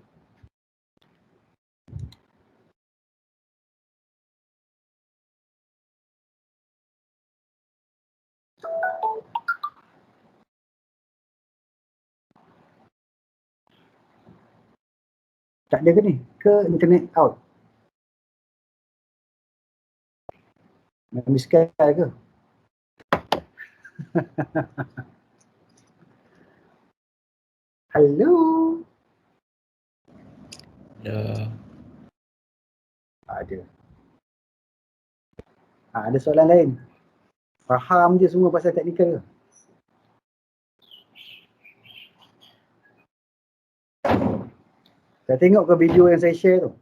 Tak ada ke ni? Ke internet out? Habis sekali ke? Hello? Ada. Ada soalan lain? Faham je semua pasal teknikal ke? Saya tengok ke video yang saya share tu?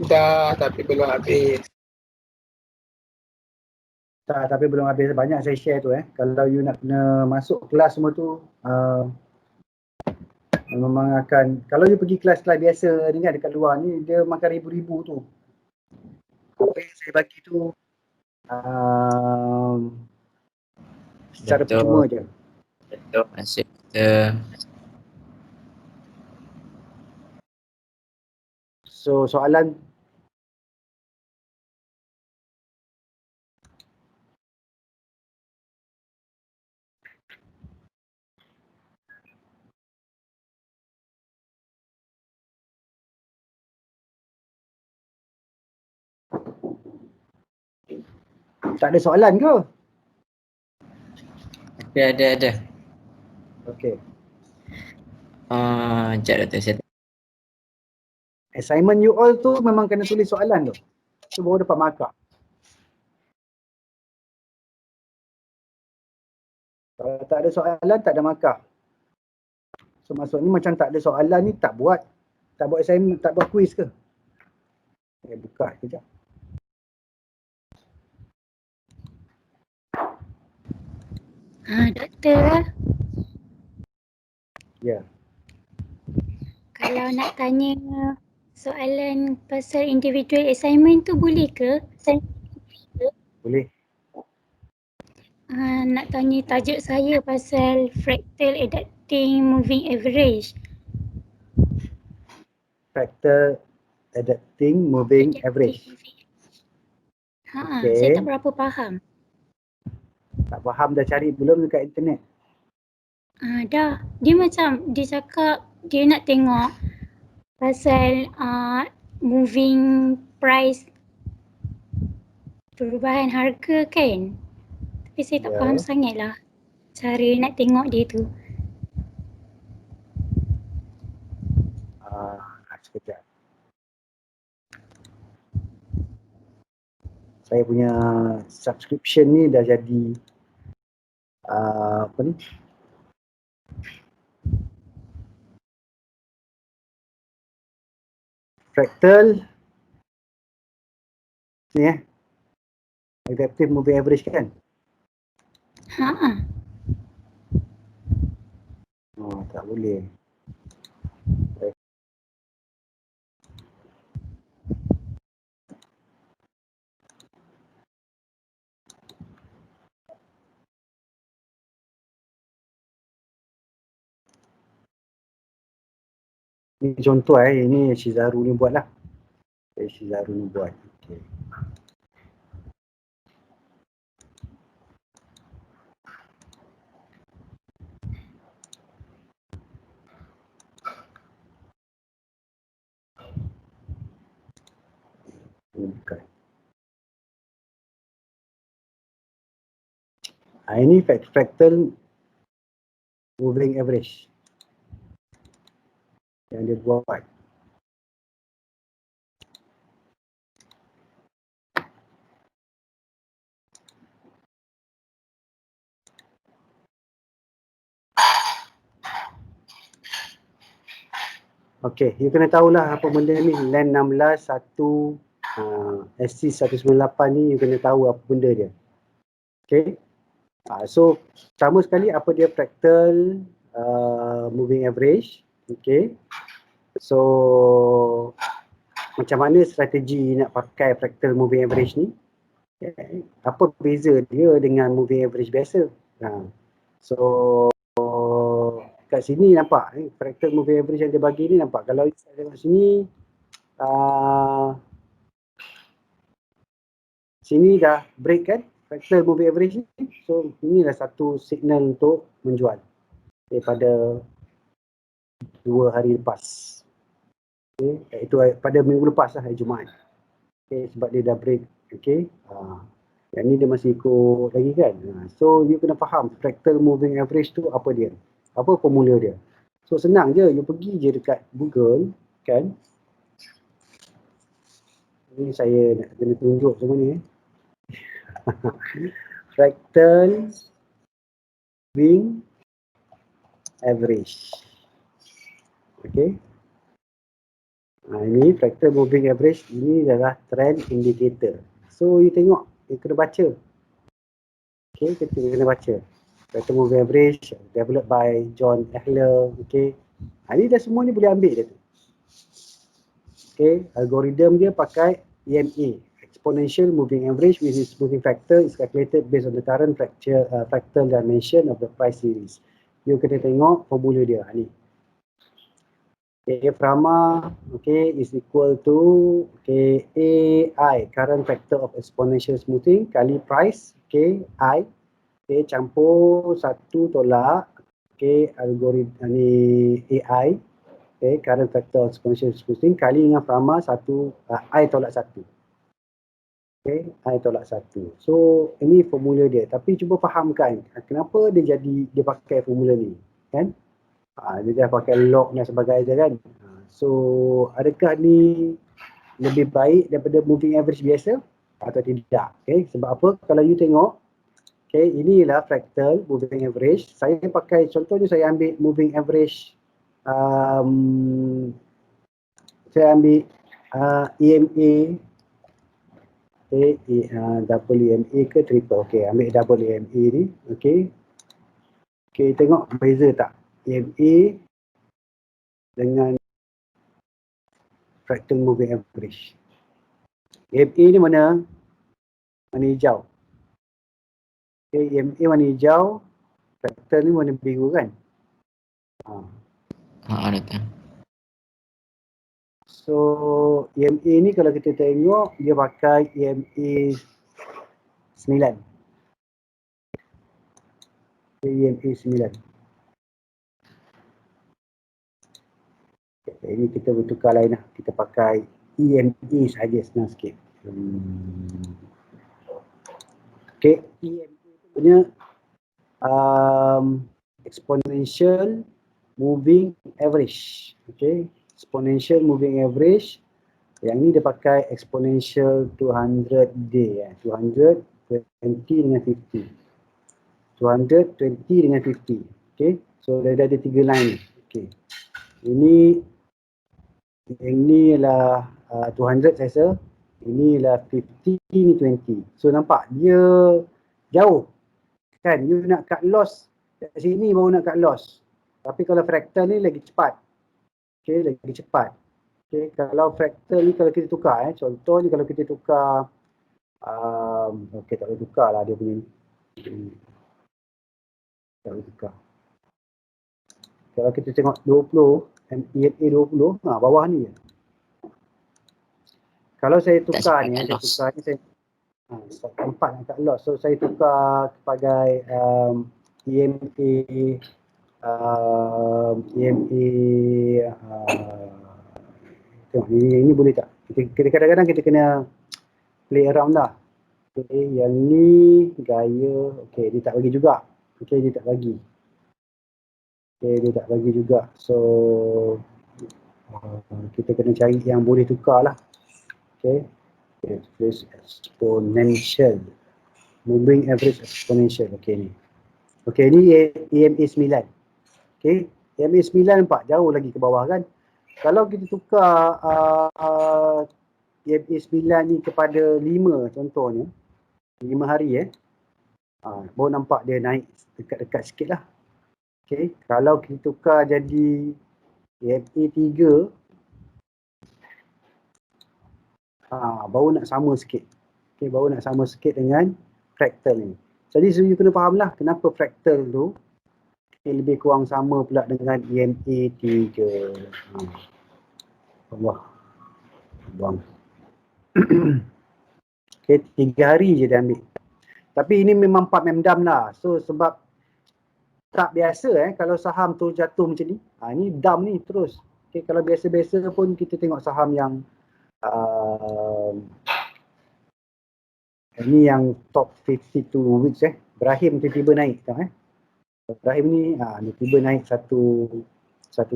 Dah, tapi belum habis. Tapi belum habis. Banyak saya share tu Kalau you nak kena masuk kelas semua tu, memang akan, kalau you pergi kelas-kelas biasa ni kan dekat luar ni, dia makan ribu-ribu tu. Apa yang saya bagi tu secara percuma je. Betul. Masih kita So soalan tak ada soalan ke? ada. Okey. Sekejap Dr. Saya Assignment you all tu memang kena tulis soalan tu. Tu baru dapat markah. Kalau tak ada soalan, tak ada markah. So maksudnya macam tak ada soalan ni tak buat assignment, tak buat quiz ke? Saya buka sekejap. Doktor. Ya. Kalau nak tanya soalan pasal individual assignment tu boleh ke? Boleh. Nak tanya tajuk saya pasal fractal adapting moving average. Fractal adapting moving average. Saya tak berapa faham. Tak faham dah cari belum dekat internet? Dah. Dia macam, dia cakap dia nak tengok pasal moving price, perubahan harga kan. Tapi saya tak faham sangat lah cara nak tengok dia tu. Sekejap. Saya punya subscription ni dah jadi apa ni? Fractal ni adaptive moving average kan? Tak boleh. Ini contoh ini Shizaru ni buat lah. Shizaru ni buat. Okay. Bukan. Ini fractal moving average yang dia buat. Okay, you kena tahulah apa benda ni. LAN 16 1 SC198 ni you kena tahu apa benda dia. Okay. So pertama sekali apa dia fractal moving average. Okay. So macam mana strategi nak pakai fractal moving average ni? Okay. Apa beza dia dengan moving average biasa? So kat sini nampak fractal moving average yang dia bagi ni nampak. Kalau kita tengok sini sini dah break kan fractal moving average ni. So inilah satu signal untuk menjual daripada 2 hari lepas. Okay. Itu pada minggu lepas lah, hari Jumaat. Okay. Sebab dia dah break. Okay. Yang ni dia masih ikut lagi kan. So you kena faham fractal moving average tu apa dia. Apa formula dia. So senang je, you pergi je dekat Google kan. Ini saya nak kena tunjuk semua ni. Fractal moving average. Okay. Ini fractal moving average, ini adalah trend indicator. So you tengok, you kena baca. Okay, kita kena baca. Fractal moving average developed by John Ehler. Okay. Ini dah semua ni boleh ambil dia tu. Okay, algoritma dia pakai EMA, exponential moving average, which is moving factor is calculated based on the current fractal dimension of the price series. You kena tengok formula dia ni. Okay, Frama is equal to AI, current factor of exponential smoothing kali price, I, campur 1 tolak algoritma ni AI, current factor of exponential smoothing kali dengan Frama 1 I tolak 1. I tolak 1. So ini formula dia, tapi cuba fahamkan kenapa dia pakai formula ni kan. Dia dah pakai log dan sebagainya kan. So adakah ni lebih baik daripada moving average biasa atau tidak? Sebab apa? Kalau you tengok, inilah fractal moving average. Saya pakai contohnya, saya ambil moving average, saya ambil EMA, double EMA ke triple. Ambil double EMA ni. Tengok beza tak EMA dengan fractal moving average. EMA ni mana hijau. EMA warna hijau, fractal ni warna biru kan. So EMA ni kalau kita tengok dia pakai EMA 9. EMA 9. Okay, ini kita bertukar lain lah. Kita pakai EMA saja, senang sikit. Okay, EMA tu punya exponential moving average. Okay, exponential moving average. Yang ni dia pakai exponential 200 day. 220 dengan 50. 220 dengan 50. Okay, so dia ada 3 line ni. Okay, ini yang ni ialah 200 saya rasa. Ini ialah 50, ni 20. So nampak dia jauh. Kan, you nak cut loss kat sini baru nak cut loss. Tapi kalau fractal ni lagi cepat. Okay, lagi cepat. Okay, kalau fractal ni kalau kita tukar, contoh ni kalau kita tukar, okay, tak boleh tukar lah dia punya ni. Tak boleh tukar. Kalau kita tengok 20, EMA 20, bawah ni je. Kalau saya tukar ni, saya tempat nak cut loss. So saya tukar sebagai EMA tengok ini boleh tak? Kadang-kadang kita kena play around lah. Okay, yang ni gaya, okay, dia tak bagi juga. Okay, dia tak bagi. Okay, dia tak bagi juga. So kita kena cari yang boleh tukar lah. Okay, exponential moving average exponential. Okay, ni. Okay, ni EMA 9. Okay, EMA 9 nampak jauh lagi ke bawah kan. Kalau kita tukar EMA 9 ni kepada 5 contohnya, 5 hari baru nampak dia naik dekat-dekat sikit lah. Okay, kalau kita tukar jadi EMA 3, baru nak sama sikit. Okay, baru nak sama sikit dengan fractal ni. Jadi you kena faham lah kenapa fractal tu lebih kurang sama pula dengan EMA 3. Allah. Buang. Okay, 3 hari je dia ambil. Tapi ini memang part memdam lah. So sebab tak biasa kalau saham tu jatuh macam ni. Ni dam ni terus. Okay, kalau biasa-biasa pun kita tengok saham yang ini yang top 52 weeks Brahim tiba-tiba naik tau Brahim ni tiba naik satu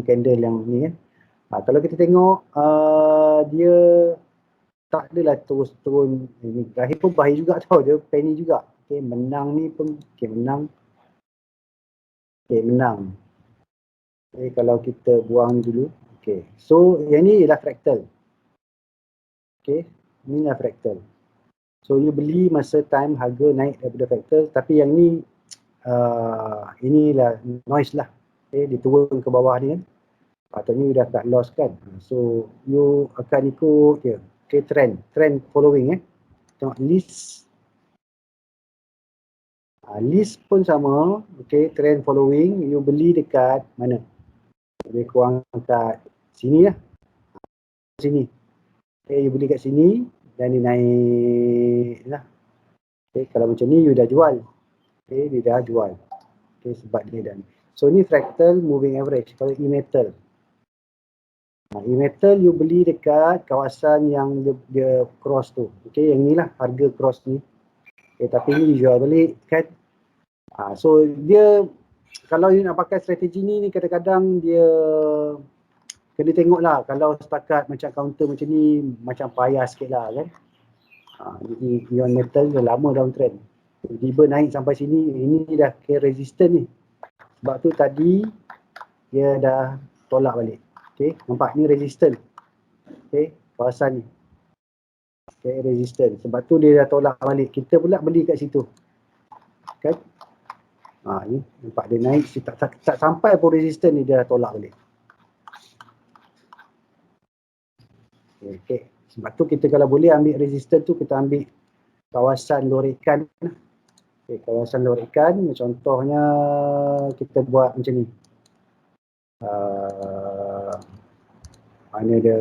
candle yang ni kan. Kalau kita tengok dia tak adalah terus turun. Brahim pun bahaya juga tau, dia penny juga. Okay, menang ni pun menang. Okay, menang. Okay, kalau kita buang dulu. Okay, so yang ni ialah fractal. Okay, ni lah fractal. So you beli masa time harga naik daripada fractal, tapi yang ni inilah noise lah. Okay, dia turun ke bawah ni kan. Patutnya you dah cut loss kan. So you akan ikut dia. Okay, trend following Tengok list. List pun sama. Okay, trend following. You beli dekat mana? Lebih kurang dekat sini lah. Sini. Okay, you beli kat sini dan dia naik lah. Okay, kalau macam ni you dah jual. Okay, dia dah jual. Okay, sebab dia dah. So ni fractal moving average. Kalau e-metal. E-metal you beli dekat kawasan yang dia cross tu. Okay, yang ni lah harga cross ni. Okay, tapi ni jual balik kan. So dia kalau you nak pakai strategi ni kadang-kadang dia kena tengok lah. Kalau setakat macam counter macam ni macam payah sikit lah kan. Ion metal dah lama downtrend. Tiba-tiba naik sampai sini, ini dah kira resistant ni. Sebab tu tadi dia dah tolak balik. Okay, nampak ni resistant. Okay, kawasan ni. Okay, resistant. Sebab tu dia dah tolak balik. Kita pula beli kat situ. Kan? Ni nampak dia naik, tak sampai pun resistant ni dia dah tolak balik. Okay. Sebab tu kita kalau boleh ambil resistant tu kita ambil kawasan lorikan. Okay, kawasan lorikan contohnya kita buat macam ni. Mana dia?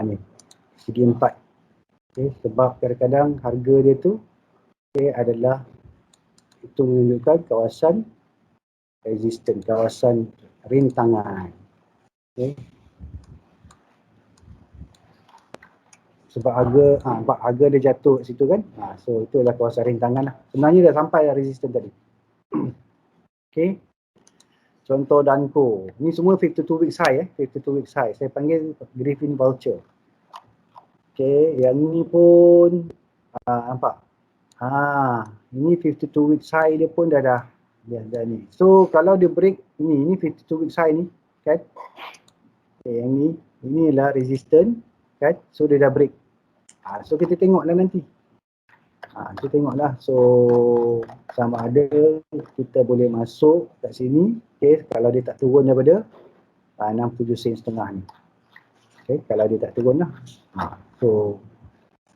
Ni. Segi 4. Okay, sebab kadang-kadang harga dia tu adalah itu menunjukkan kawasan resistant, kawasan rintangan. Okay. Sebab harga dia jatuh kat situ kan. So itu adalah kawasan rintangan lah. Sebenarnya dah sampai dah resistant tadi. Okay. Contoh Danco. Ni semua 52 weeks high 52 weeks high. Saya panggil Griffin Vulture. Okay, yang ni pun nampak. Ini 52 weeks high dia pun dah ni. So kalau dia break ini 52 weeks high ni kan. Okay, yang ini adalah resistant kan. So dia dah break. So kita tengoklah nanti. Kita tengoklah. So sama ada kita boleh masuk kat sini. Okay, kalau dia tak turun daripada 67 sen setengah ni. Okay, kalau dia tak turun lah. So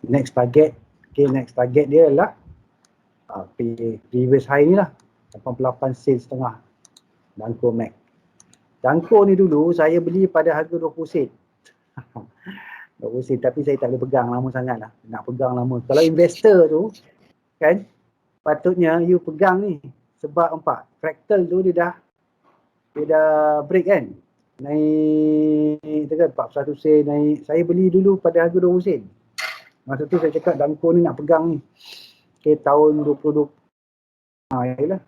next target. Okay, next target dia adalah previous high ni lah. 88 sen setengah. Danco Mac. Danco ni dulu saya beli pada harga 20 sen. 20 sen, tapi saya tak boleh pegang lama sangat lah. Nak pegang lama. Kalau investor tu kan, patutnya you pegang ni. Sebab nampak, fractal tu dia dah break kan. Naik kan 41 sen naik. Saya beli dulu pada harga 20 sen. Masa tu saya cakap Danco ni nak pegang ni. Okay, tahun 2020. Yalah.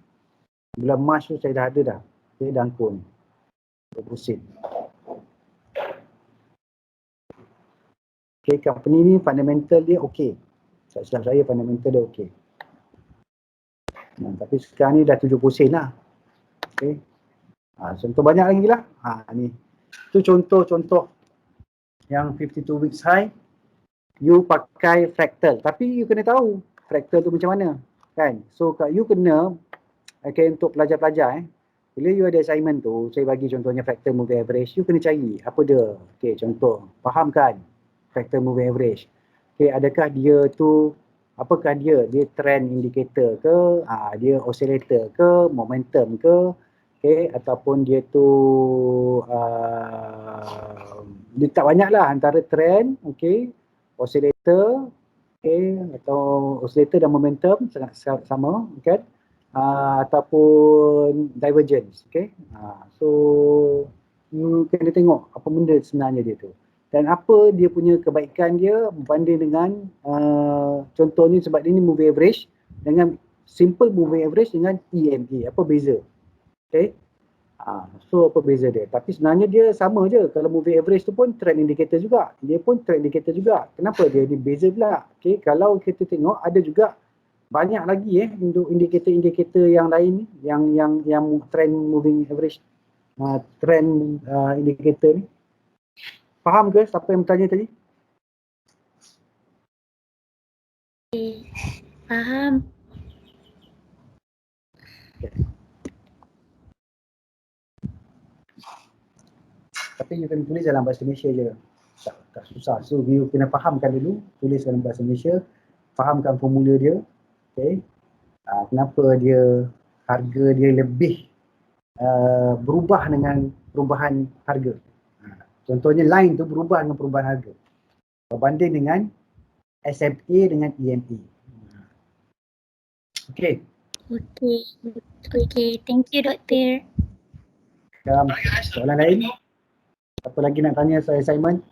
Bulan Mac tu saya dah ada dah. Okay, Danco ni. 20 sen. Okay, company ni fundamental dia okey. Silap saya fundamental dia okey. Tapi sekarang ni dah 70 sen lah. Okay. Contoh banyak lagi lah. Ni. Itu contoh-contoh yang 52 weeks high. You pakai fractal. Tapi you kena tahu fractal tu macam mana. Kan? So you kena untuk pelajar-pelajar bila you ada assignment tu, saya bagi contohnya fractal moving average, you kena cari apa dia. Okay, contoh. Faham kan? Fractal moving average. Okay, adakah dia tu, apakah dia? Dia trend indicator ke? Dia oscillator ke? Momentum ke? Okay, ataupun dia tu dia tak banyak lah antara trend, okay, oscillator, okay, atau oscillator dan momentum sangat sama, kan? Ataupun divergence, okay. So you kena tengok apa benda sebenarnya dia tu. Dan apa dia punya kebaikan dia berbanding dengan contohnya sebab dia ni moving average dengan simple moving average dengan EMA. Apa beza? Okay. So apa beza dia? Tapi sebenarnya dia sama je. Kalau moving average tu pun trend indicator juga. Dia pun trend indicator juga. Kenapa dia beza pula? Okay. Kalau kita tengok ada juga banyak lagi untuk indikator-indikator yang lain ni, yang trend moving average, trend indicator ni. Faham ke siapa yang bertanya tadi? Faham. Okay. Tapi you kena tulis dalam bahasa Malaysia je. Tak susah. So you kena fahamkan dulu, tulis dalam bahasa Malaysia, fahamkan formula dia. Okay. Kenapa dia harga dia lebih berubah dengan perubahan harga. Contohnya line tu berubah dengan perubahan harga berbanding dengan SMA dengan EMA. Okay. Okay. Thank you, Doktor. Soalan lain? Apa lagi nak tanya soal assignment?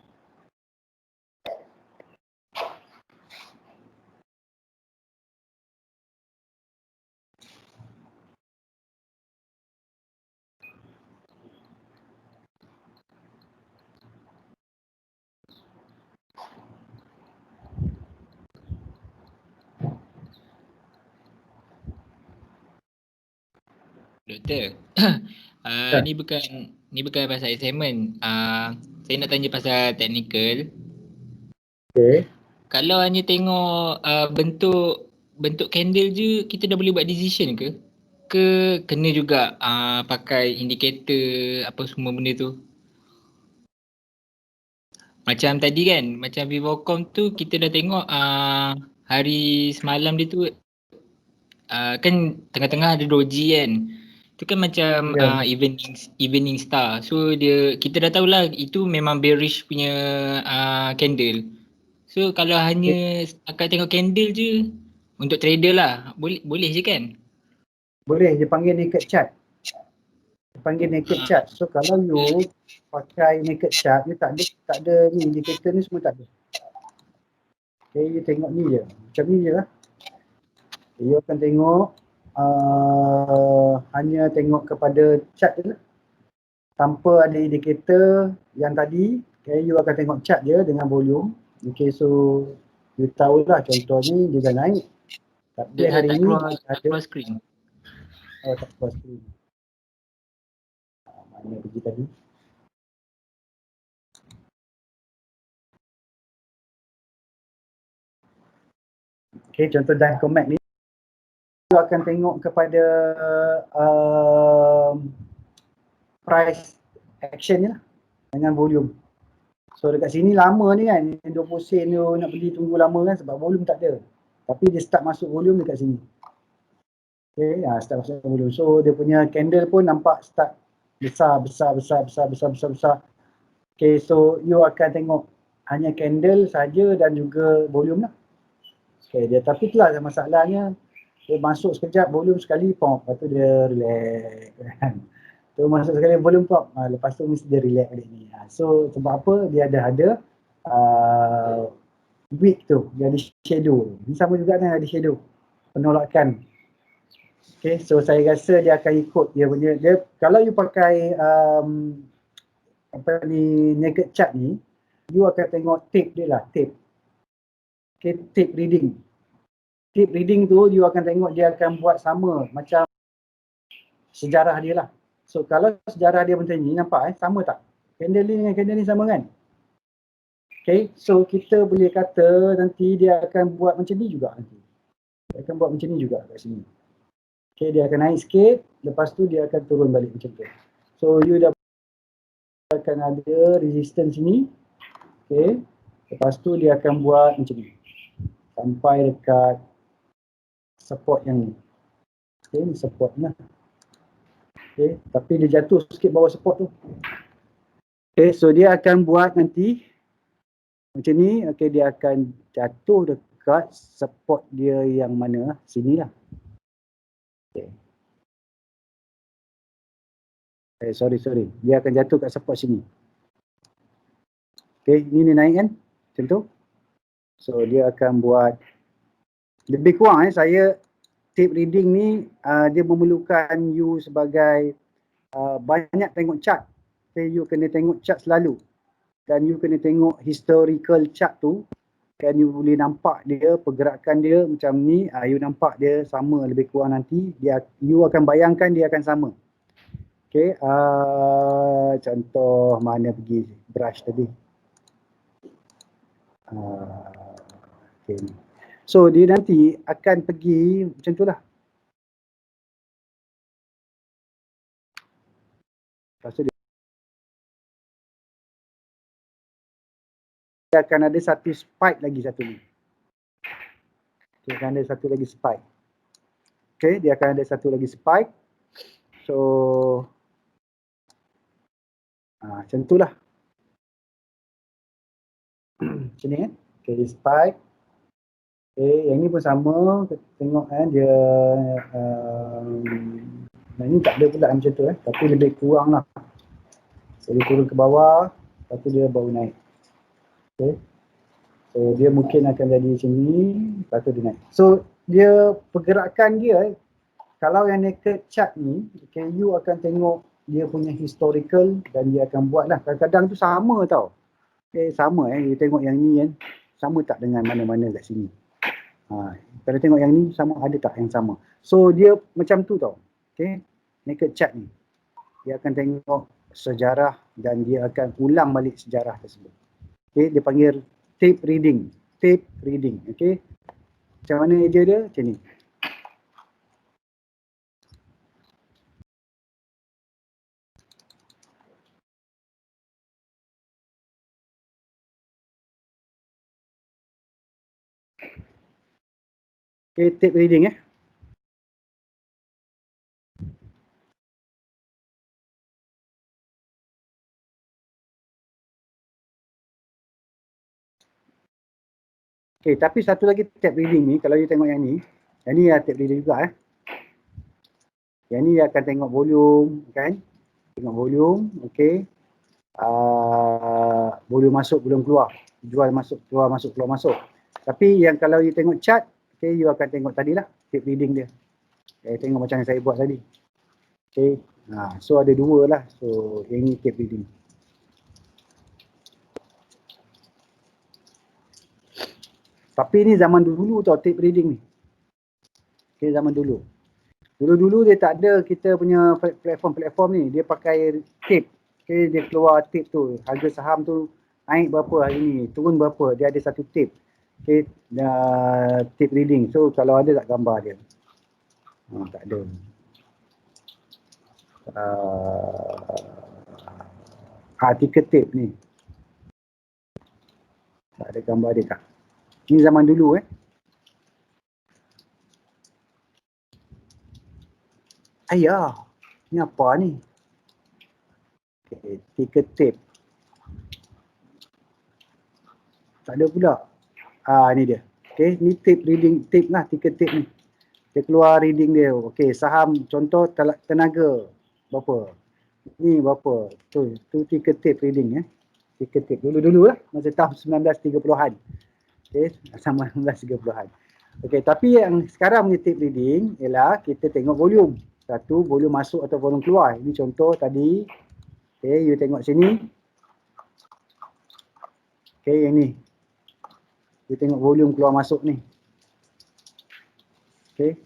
Doktor, ni bukan pasal assignment. Saya nak tanya pasal technical. Okay. Kalau hanya tengok bentuk candle je, kita dah boleh buat decision ke? Ke kena juga pakai indikator apa semua benda tu? Macam tadi kan, macam Vivocom tu kita dah tengok hari semalam dia tu kan tengah-tengah ada doji kan. Itu kan macam evening star. So kita dah tahulah itu memang bearish punya candle. So So kalau hanya akan tengok candle je untuk trader lah, boleh je kan? Boleh, dia panggil naked chart. Dia panggil naked chart. So kalau you pakai naked chart, you tak ada ni, indicator ni semua tak ada. Okay, you tengok ni je. Macam ni je lah. You akan tengok hanya tengok kepada chart je lah. Tanpa ada indikator yang tadi, okay, you akan tengok chart je dengan volume. Okay, so you tahulah contoh ni dia dah naik. Tapi Dia hari tak ni tak keluar screen. tak keluar screen. Mana pergi tadi? Okay, contoh Dynacomac ni, you akan tengok kepada price action ni lah dengan volume. So dekat sini lama ni kan, 20 sen tu nak beli tunggu lama kan sebab volume tak ada. Tapi dia start masuk volume dekat sini. Okay, start masuk volume. So dia punya candle pun nampak start besar. Okay, so you akan tengok hanya candle saja dan juga volume lah. Okay, dia tapi itulah masalahnya, dia masuk sekejap volume sekali pop, lepas tu dia relax kan. Tu masuk sekali volume pop, lepas tu mesti dia relax balik ni. So sebab apa? Dia ada wick tu, dia ada shadow. Ni sama juga kan, ada shadow. Penolakan. Okay, so saya rasa dia akan ikut dia punya. Dia, kalau you pakai naked chart ni, you akan tengok tape dia lah, tape. Okay, tape reading. Tape reading tu you akan tengok dia akan buat sama macam sejarah dia lah. So kalau sejarah dia macam ni, nampak sama tak? Candle ni dengan candle ni sama kan? Okay, so kita boleh kata nanti dia akan buat macam ni juga nanti. Dia akan buat macam ni juga kat sini. Okay, dia akan naik sikit, lepas tu dia akan turun balik macam tu. So you dah akan ada resistance ni. Okay, lepas tu dia akan buat macam ni. Sampai dekat support yang ni. Okay, ni support lah. Okay, tapi dia jatuh sikit bawah support tu. Okay, so dia akan buat nanti macam ni. Okay, dia akan jatuh dekat support dia yang mana? Sini lah. Okay. Sorry. Dia akan jatuh kat support sini. Okay, ni naik kan? Macam tu. So dia akan buat lebih kurang saya tape reading ni dia memerlukan you sebagai banyak tengok chart. Okay, you kena tengok chart selalu. Dan you kena tengok historical chart tu. Kan you boleh nampak dia, pergerakan dia macam ni. You nampak dia sama lebih kurang nanti. You akan bayangkan dia akan sama. Okay, contoh mana pergi brush tadi. Okay. So dia nanti akan pergi macam tu lah. Lepas tu dia akan ada satu spike lagi satu ni. Dia akan ada satu lagi spike. Okay, dia akan ada satu lagi spike. So macam tu lah. Macam ni kan. Okay, dia spike. Okay, yang ni pun sama. Kita tengok kan dia yang ni tak ada pula macam tu tapi lebih kurang lah. So dia turun ke bawah, lepas tu dia baru naik. Okay. So dia mungkin akan jadi macam ni, lepas tu dia naik. So dia pergerakan dia, kalau yang naked chart ni, okay, you akan tengok dia punya historical dan dia akan buat lah. Kadang-kadang tu sama tau. Okay, sama you tengok yang ni kan, sama tak dengan mana-mana kat sini. Kalau tengok yang ni sama, ada tak yang sama. So dia macam tu tau. Okay, naked chart ni. Dia akan tengok sejarah dan dia akan ulang balik sejarah tersebut. Okay, dia panggil tape reading. Tape reading. Okay. Macam mana eja dia? Macam ni. Okay, tape reading Okay, tapi satu lagi tab reading ni, kalau you tengok yang ni tab reading juga Yang ni akan tengok volume kan. Tengok volume, okey. Volume masuk, volume keluar. Jual masuk, keluar masuk, keluar masuk. Tapi yang kalau you tengok chart, okay, you akan tengok tadilah tape reading dia. Okay, tengok macam yang saya buat tadi. Okay, so ada dua lah. So yang ni tape reading. Tapi ni zaman dulu tau tape reading ni. Okay, zaman dulu. Dulu-dulu dia tak ada kita punya platform ni. Dia pakai tape. Okay, dia keluar tape tu. Harga saham tu naik berapa hari ni, turun berapa. Dia ada satu tape. Okay, tape reading. So kalau ada tak gambar dia? Tak ada. Ticker tape ni. Tak ada gambar dia tak? Ni zaman dulu Ayah, ni apa ni? Okay, ticker tape. Tak ada pula. Ni dia. Okay, ni tape reading, tape lah, ticker tape ni. Dia keluar reading dia. Okay, saham contoh tenaga berapa? Ni berapa? Tu ticker tape reading Ticker tape dulu-dulu lah, masa tahun 1930-an. Okay, sama 1930-an. Okay, tapi yang sekarang punya tape reading ialah kita tengok volume. Satu, volume masuk atau volume keluar. Ini contoh tadi. Okay, you tengok sini. Okay, yang ni. You tengok volume keluar masuk ni. Okay.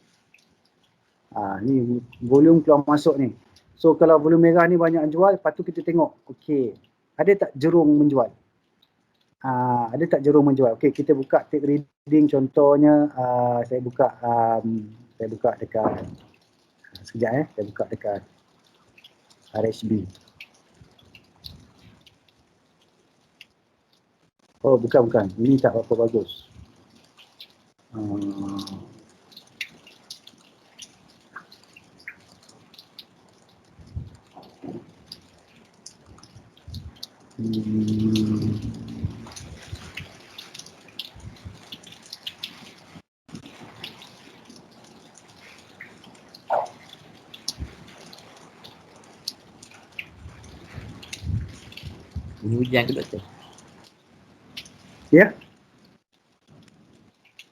Ni volume keluar masuk ni. So kalau volume merah ni banyak jual, lepas tu kita tengok. Okay. Ada tak jerung menjual? Ada tak jerung menjual? Okay, kita buka tape reading contohnya. Saya buka dekat sekejap saya buka dekat RHB. Oh, bukan. Ini tak berapa bagus. Ini hujan ke doktor? Ya?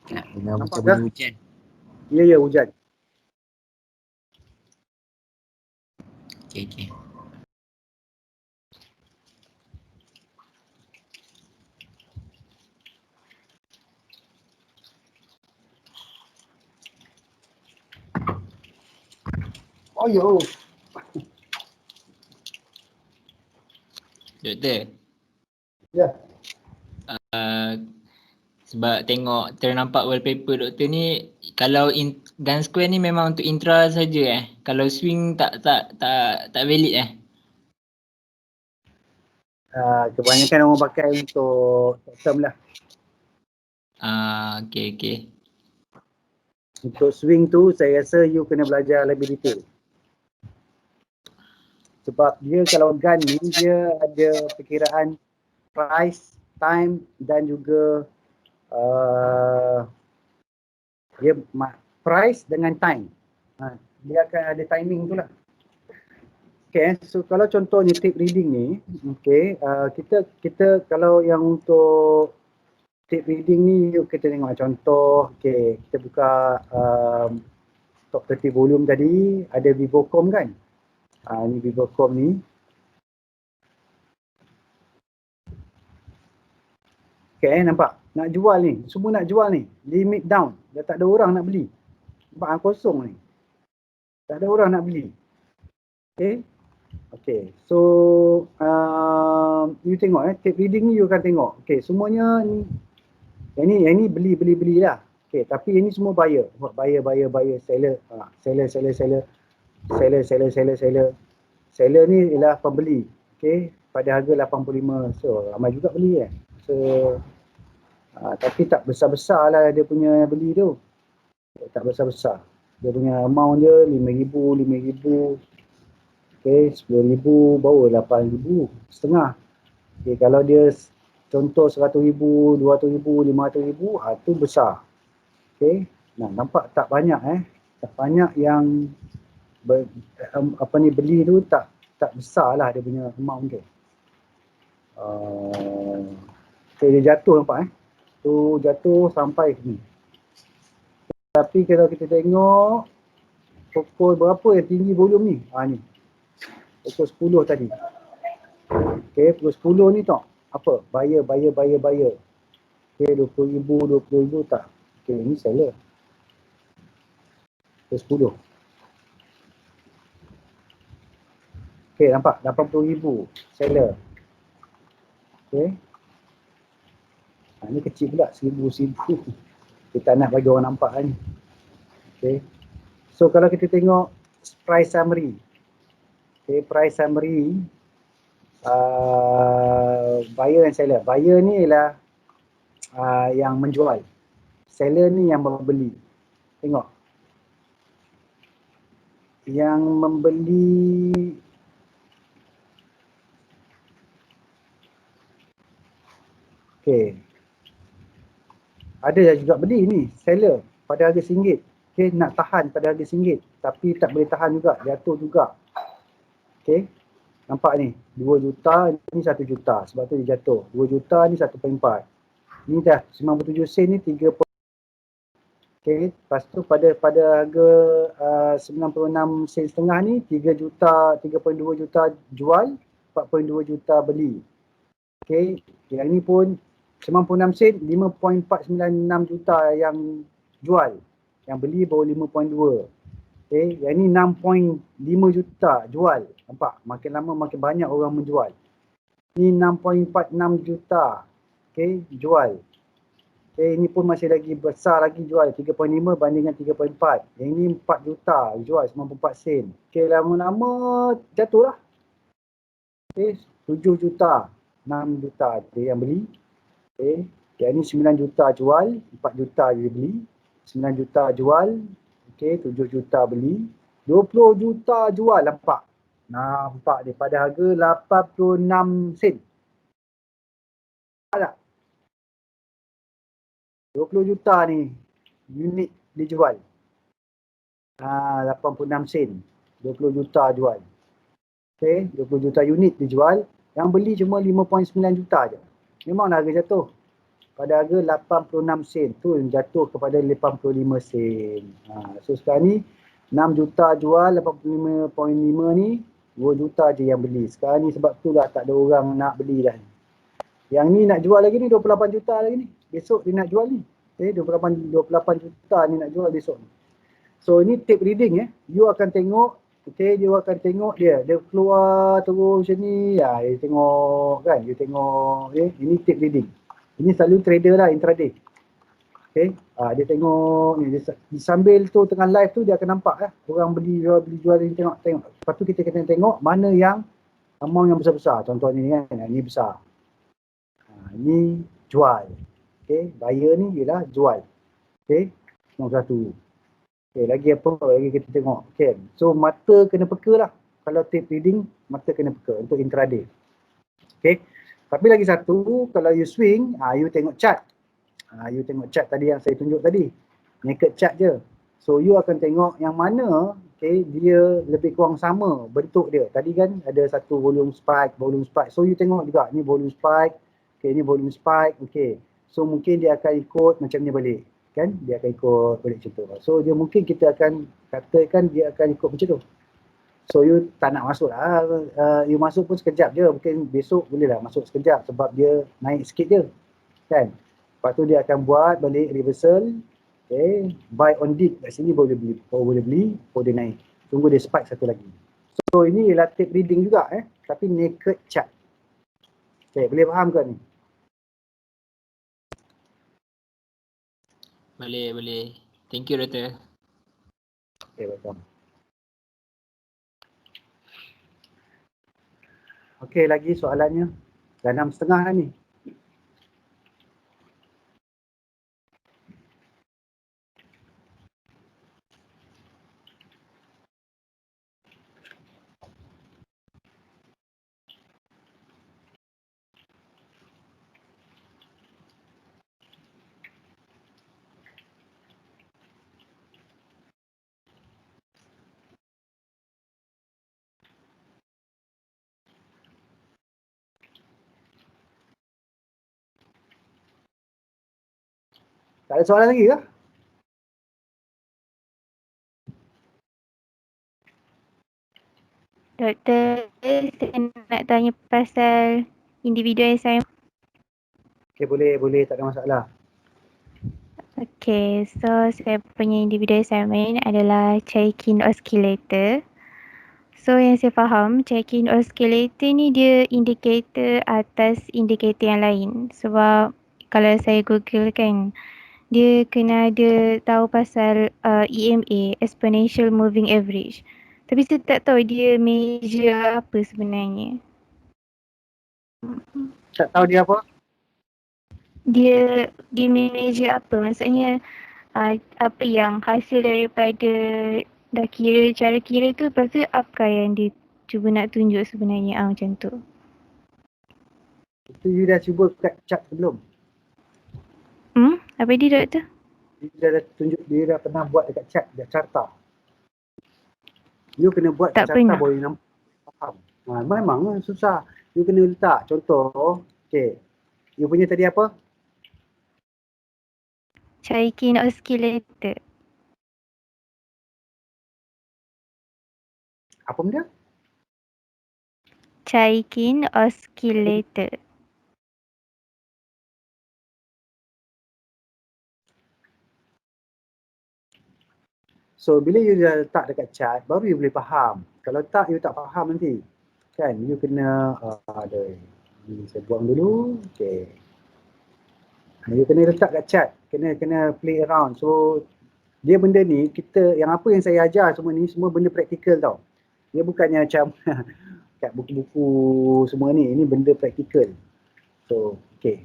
Nak dengar Nampak macam tak? bunyi hujan. Ya, hujan. Okey. Oh, yo. Doktor. Ya. Sebab tengok ternampak wallpaper doktor ni, kalau gun square ni memang untuk intra saja Kalau swing tak valid Kebanyakan orang pakai untuk short term lah. Okey. Untuk swing tu saya rasa you kena belajar lebih detail. Sebab dia kalau gun ni dia ada perkiraan price, time dan juga dia price dengan time. Dia akan ada timing tu lah. Okay, so kalau contohnya tape reading ni, okay, kita kalau yang untuk tape reading ni, yuk kita tengok contoh. Okay, kita buka top 30 volume tadi, ada Vivocom kan. Ni Vivocom ni. Okay, nampak? Nak jual ni, semua nak jual ni. Limit down, dah tak ada orang nak beli. Nampak kosong ni. Tak ada orang nak beli. Okay, so you tengok tape reading ni you akan tengok. Okay, semuanya ni. Yang ni beli lah. Okay, tapi yang ni semua buyer. Buyer, seller. Seller ni ialah pembeli. Okay, pada harga 85. So, ramai juga beli So, tapi tak besar-besar lah dia punya beli tu. Tak besar-besar. Dia punya amount dia 5,000. Okay, 10,000 baru 8,000 setengah. Okay, kalau dia contoh 100,000, 200,000, 500,000, tu besar. Okey. Nah, nampak tak banyak tak banyak yang beli tu tak besar lah dia punya amount tu. Okey, dia jatuh nampak tu jatuh sampai sini. Tapi kalau kita tengok pukul berapa yang tinggi volume ni? Ni. Pukul 10 tadi. Okey, pukul 10 ni tengok. Apa? Buyer. Okey, 20,000, 20,000 tak. Okey, ni seller. Pukul 10. Okey, nampak? 80,000 seller. Okey. Ni kecil pula, 1,000. Kita nak bagi orang nampak ni. Okay. So kalau kita tengok price summary. Okay, price summary buyer dan seller. Buyer ni ialah yang menjual. Seller ni yang membeli. Tengok. Yang membeli ada yang juga beli ni, seller pada harga RM1. Okey, nak tahan pada harga RM1 tapi tak boleh tahan juga, jatuh juga. Okey. Nampak ni, 2 juta, ni 1 juta. Sebab tu dia jatuh. 2 juta ni 1.4. Ni dah 97 sen ni 3. Okey, lepas tu pada harga 96 sen setengah ni 3 juta, 3.2 juta jual, 4.2 juta beli. Okey, yang ni pun 96 sen, 5.496 juta yang jual. Yang beli baru 5.2. Okey, yang ni 6.5 juta jual. Nampak? Makin lama makin banyak orang menjual. Ni 6.46 juta. Okey, jual. Okey, ini pun masih lagi besar lagi jual. 3.5 bandingkan 3.4. Yang ni 4 juta jual 94 sen. Okey, lama-lama jatuh lah. Okey, 7 juta. 6 juta dia yang beli. Okey, yang ni 9 juta jual, 4 juta dia beli. 9 juta jual, okey, 7 juta beli. 20 juta jual, nampak? Nampak dia pada harga 86 sen. Nampak tak? 20 juta ni unit dijual. 86 sen. 20 juta jual. Okey, 20 juta unit dijual. Yang beli cuma 5.9 juta je. Memanglah harga jatuh. Pada harga 86 sen. Tu yang jatuh kepada 85 sen. So sekarang ni 6 juta jual, 85.5 ni 2 juta je yang beli. Sekarang ni sebab tu dah tak ada orang nak beli dah. Yang ni nak jual lagi ni 28 juta lagi ni. Besok dia nak jual ni. Okay, 28 juta ni nak jual besok ni. So ini tape reading You akan tengok, okay, dia akan tengok dia keluar terus macam ni. Dia tengok kan, dia tengok ini tape reading. Ini selalu trader lah, intraday. Okay, dia tengok ni, dia sambil tu tengah live tu dia akan nampak orang beli jual ni, tengok. Lepas tu kita kena tengok mana yang amount yang besar-besar. Contohnya ni kan, ni besar. Ni jual. Okay, buyer ni ialah jual. Okay, nombor 1. Okay, lagi apa lagi kita tengok. Okay, so mata kena peka lah. Kalau tape reading, mata kena peka untuk intraday. Okay, tapi lagi satu, kalau you swing, you tengok chart. You tengok chart tadi yang saya tunjuk tadi. Naked chart je. So you akan tengok yang mana, okay, dia lebih kurang sama bentuk dia. Tadi kan ada satu volume spike. So you tengok juga, ni volume spike. Okay, ni volume spike. Okay, so mungkin dia akan ikut macam ni balik. Kan, dia akan ikut balik macam tu. So dia mungkin kita akan katakan dia akan ikut macam tu. So you tak nak masuk lah, you masuk pun sekejap je, mungkin besok boleh lah masuk sekejap sebab dia naik sikit je kan. Lepas tu dia akan buat balik reversal, okay, buy on dip kat sini boleh beli, baru dia naik. Tunggu dia spike satu lagi. So ini ialah tape reading juga tapi naked chart. Okay, boleh faham ke ni? Boleh. Thank you, Dr. Okay, welcome. Okey, lagi soalannya. Dah 6.30 dah ni. Tak ada soalan lagi ke? Doktor, saya nak tanya pasal individual assignment. Okay, boleh, tak ada masalah. Okay, so saya punya individual assignment adalah check-in oscillator. So yang saya faham, check-in oscillator ni dia indikator atas indikator yang lain. Sebab kalau saya google kan, dia kena ada tahu pasal EMA, exponential moving average. Tapi saya tak tahu dia measure apa sebenarnya. Tak tahu dia apa? Dia measure apa? Maksudnya apa yang hasil daripada dah kira cara kira tu, lepas tu apa yang dia cuba nak tunjuk sebenarnya, macam tu. Itu you dah cuba kat chart sebelum? Apa dia doktor? Dia dah tunjuk, dia dah pernah buat dekat chart, dekat carta. You kena buat Tak kat carta pernah. boleh nampak faham. Memang susah. You kena letak contoh, okay. You punya tadi apa? Check-in oscillator. Apa benda? Check-in oscillator. So bila you dah letak dekat chart, baru you boleh faham. Kalau tak, you tak faham nanti. Kan, you kena, saya buang dulu. Okay. You kena letak kat chart, kena play around. So dia benda ni, kita, yang apa yang saya ajar semua ni, semua benda praktikal tau. Dia bukannya macam kat buku-buku semua ni, ini benda praktikal. So, okay.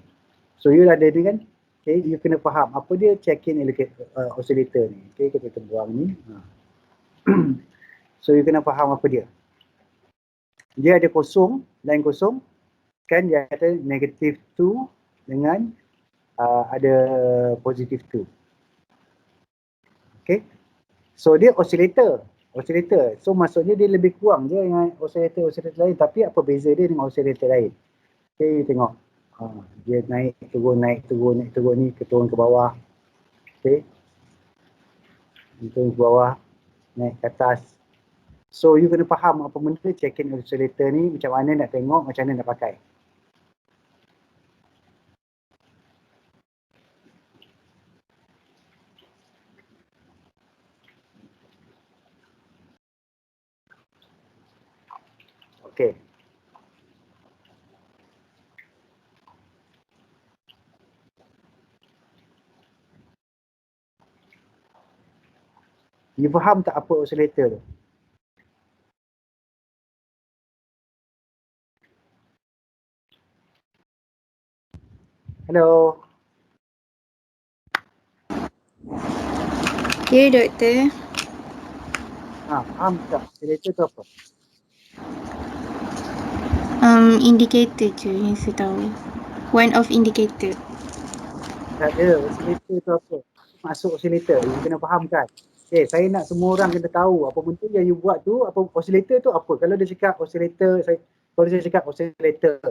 So you dah ada ni kan? Okay, you kena faham apa dia check-in oscillator ni. Okay, kita buang ni. So you kena faham apa dia. Dia ada kosong, line kosong. Kan dia ada negative 2 dengan ada positive 2. Okay. So dia oscillator. So maksudnya dia lebih kurang je dengan oscillator lain. Tapi apa beza dia dengan oscillator lain? Okay, you tengok. Dia naik turun ni, turun ke bawah. Okay. Turun ke bawah, naik ke atas. So you kena faham apa benda check-in oscillator ni, macam mana nak tengok, macam mana nak pakai. Okay. You faham tak apa oscillator tu? Hello. Ya doktor. Faham tak oscillator tu apa? Indicator je yang saya tahu. One of indicator. Tak ada, oscillator tu apa? Masuk oscillator, you kena faham kan? Okay, saya nak semua orang kena tahu apa benda yang you buat tu, apa oscillator tu apa. Kalau dia cakap oscillator, kalau saya cakap oscillator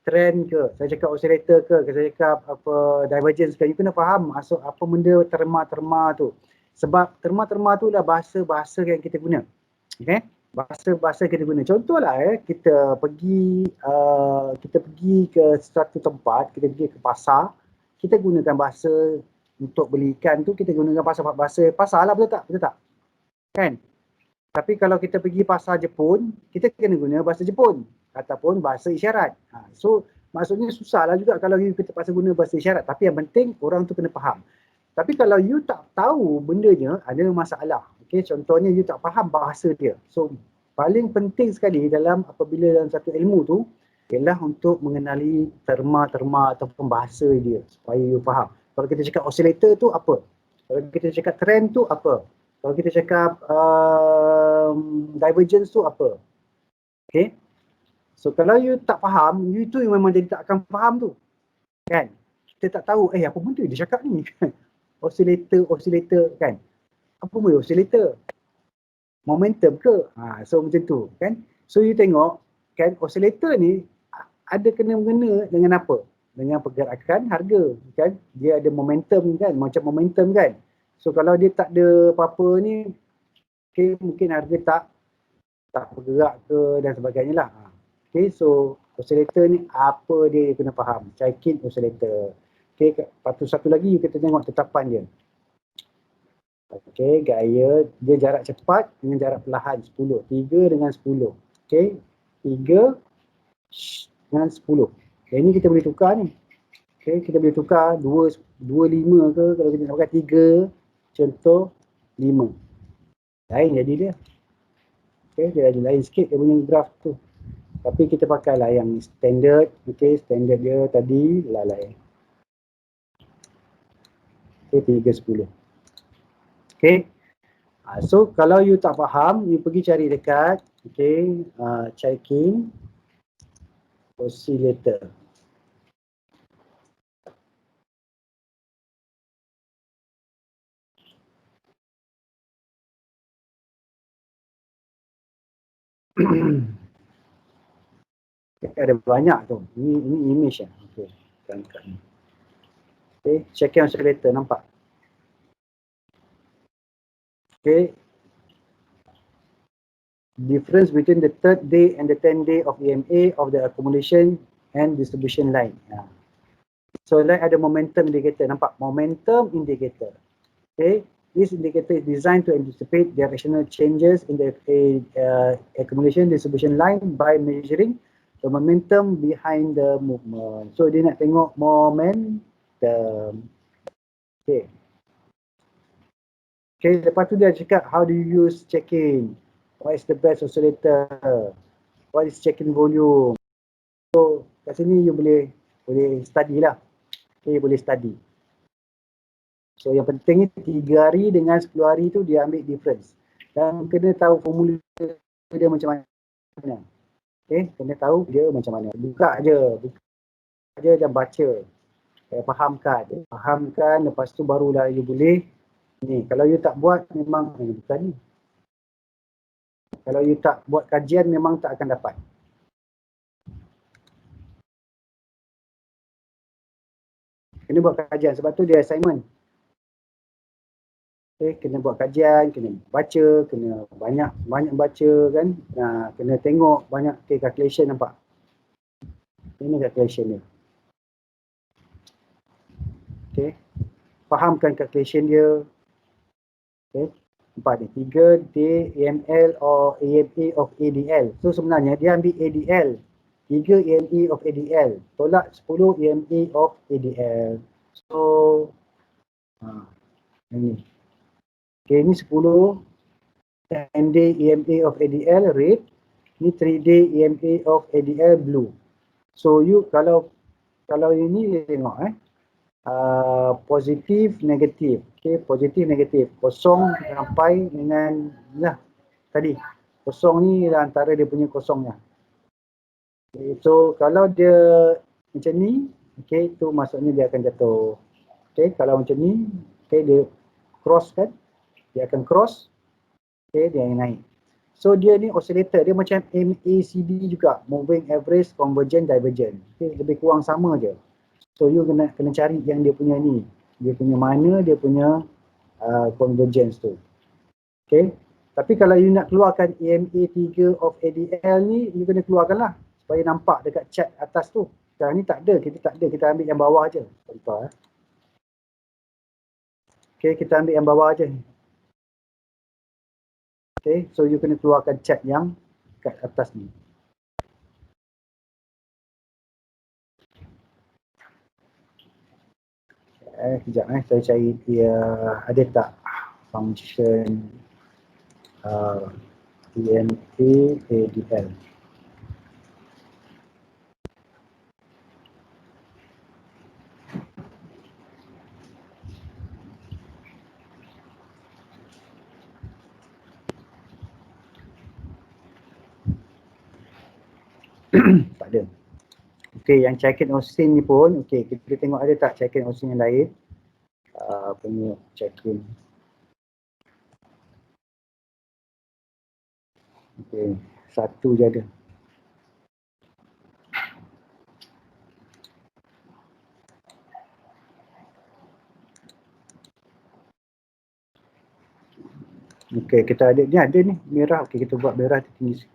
trend ke, saya cakap oscillator ke, saya cakap apa divergence ke, you kena faham masuk apa benda terma tu. Sebab terma tu dah bahasa yang kita guna. Okay? Bahasa kita guna. Contohlah kita pergi ke suatu tempat, kita pergi ke pasar, kita gunakan bahasa untuk beli ikan tu, kita gunakan bahasa pasar lah, betul tak? Kan? Tapi kalau kita pergi pasar Jepun, kita kena guna bahasa Jepun ataupun bahasa isyarat. So maksudnya susah lah juga kalau kita pasal guna bahasa isyarat, tapi yang penting orang tu kena faham. Tapi kalau you tak tahu bendanya, ada masalah. Okay, contohnya you tak faham bahasa dia. So paling penting sekali apabila dalam satu ilmu tu ialah untuk mengenali terma ataupun bahasa dia supaya you faham. Kalau kita cakap oscillator tu apa? Kalau kita cakap trend tu apa? Kalau kita cakap divergence tu apa? Okay? So kalau you tak faham, you tu memang jadi tak akan faham tu. Kan? Kita tak tahu, apa benda dia cakap ni? Oscillator kan? Apa benda oscillator? Momentum ke? So macam tu kan? So you tengok kan oscillator ni ada kena-mengena dengan apa? dengan pergerakan harga kan. Dia ada momentum kan, macam momentum kan. So kalau dia tak ada apa-apa ni, okay, mungkin harga tak bergerak ke dan sebagainya lah. Okay, so oscillator ni apa dia kena faham. Chaikin oscillator. Okay, lepas tu satu lagi kita tengok tetapan dia. Okay, gaya dia jarak cepat dengan jarak perlahan 10. 3 dengan 10. Okay, 3 dengan 10. Okay, ini kita boleh tukar ni. Okay, kita boleh tukar 2, 5 ke, kalau kita nak pakai 3, contoh 5. Lain jadi dia. Okay, dia ada lain sikit dia punya graf tu. Tapi kita pakailah yang standard. Okay, standard dia tadi lain. Okay, 3, 10. Okay. So kalau you tak faham, you pergi cari dekat, okay, Chaikin oscillator. Ada banyak tu. Ini image lah. Okay, angkat ni. Okay, Chaikin oscillator nampak. Okay. Difference between the third day and the 10th day of EMA of the accumulation and distribution line. So like ada momentum indicator, nampak momentum indicator. Okay, this indicator is designed to anticipate directional changes in the accumulation distribution line by measuring the momentum behind the movement. So dia nak tengok momentum. Okay. Okay, lepas tu dia cakap how do you use Chaikin? What is the best oscillator? What is Chaikin volume? So kat sini you boleh study lah. Okay, boleh study. So yang penting ni 3 hari dengan 10 hari tu dia ambil difference. Dan kena tahu formula dia macam mana. Okay, kena tahu dia macam mana. Buka je dan baca. Fahamkan, lepas tu barulah you boleh ni. Kalau you tak buat memang bukan ni. Kalau you tak buat kajian memang tak akan dapat. Kena buat kajian sebab tu dia assignment. Okay, kena buat kajian, kena baca, kena banyak baca kan. Kena tengok banyak calculation nampak. Ini calculation dia. Okay. Fahamkan calculation dia. Okay. Nampak ni 3 day AML or AMA of ADL. So sebenarnya dia ambil ADL. 3 AMA of ADL. Tolak 10 AMA of ADL. So ini. Okay, ini 10 10 day EMA of ADL red. Ini 3 day EMA of ADL blue. So you kalau ini tengok positif negatif. Okay, positif negatif. Kosong sampai dengan tadi. Kosong ni antara dia punya kosongnya. Okay, so kalau dia macam ni, okay, tu maksudnya dia akan jatuh. Okay, kalau macam ni, okay, dia cross kan. Dia akan cross. Okay, dia naik. So dia ni oscillator, dia macam MACD juga. Moving average, convergent, divergent. Okay, lebih kurang sama je. So you kena cari yang dia punya ni. Dia punya mana, dia punya convergence tu. Okay. Tapi kalau you nak keluarkan EMA 3 of ADL ni, you kena keluarkan lah. Supaya nampak dekat chart atas tu. Sekarang ni tak ada, kita ambil yang bawah je. Contoh Okay, kita ambil yang bawah je. Okay, so you kena keluarkan chart yang kat atas ni. Sekejap saya cari dia ada tak function EMA ADL. Tak ada. Okey, yang Chaikin Oscin ni pun, okey, kita tengok ada tak Chaikin Oscin yang lain. Punya Chaikin. Okey, satu je ada. Okey, kita ada ni merah. Okey, kita buat merah tinggi.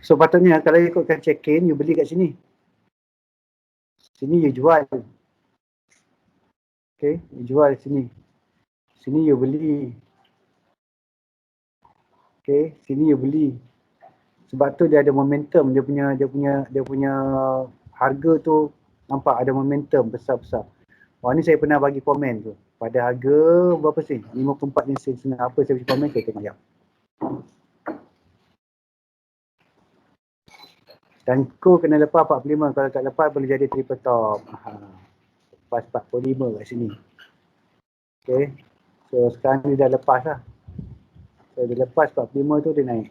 So patutnya kalau ikutkan check-in, you beli kat sini. Sini you jual. Okay, you jual sini. Sini you beli. Okay, sini you beli. Sebab tu dia ada momentum, dia punya harga tu nampak ada momentum besar-besar. Wah, ni saya pernah bagi komen tu. Pada harga berapa sen? 54 sen. Apa saya bagi komen, saya tengok jap. Dan ko kena lepas 45, kalau tak lepas boleh jadi triple top. Lepas 45 kat sini. Okay, so sekarang ni dah lepas lah. So dia lepas 45 tu dia naik.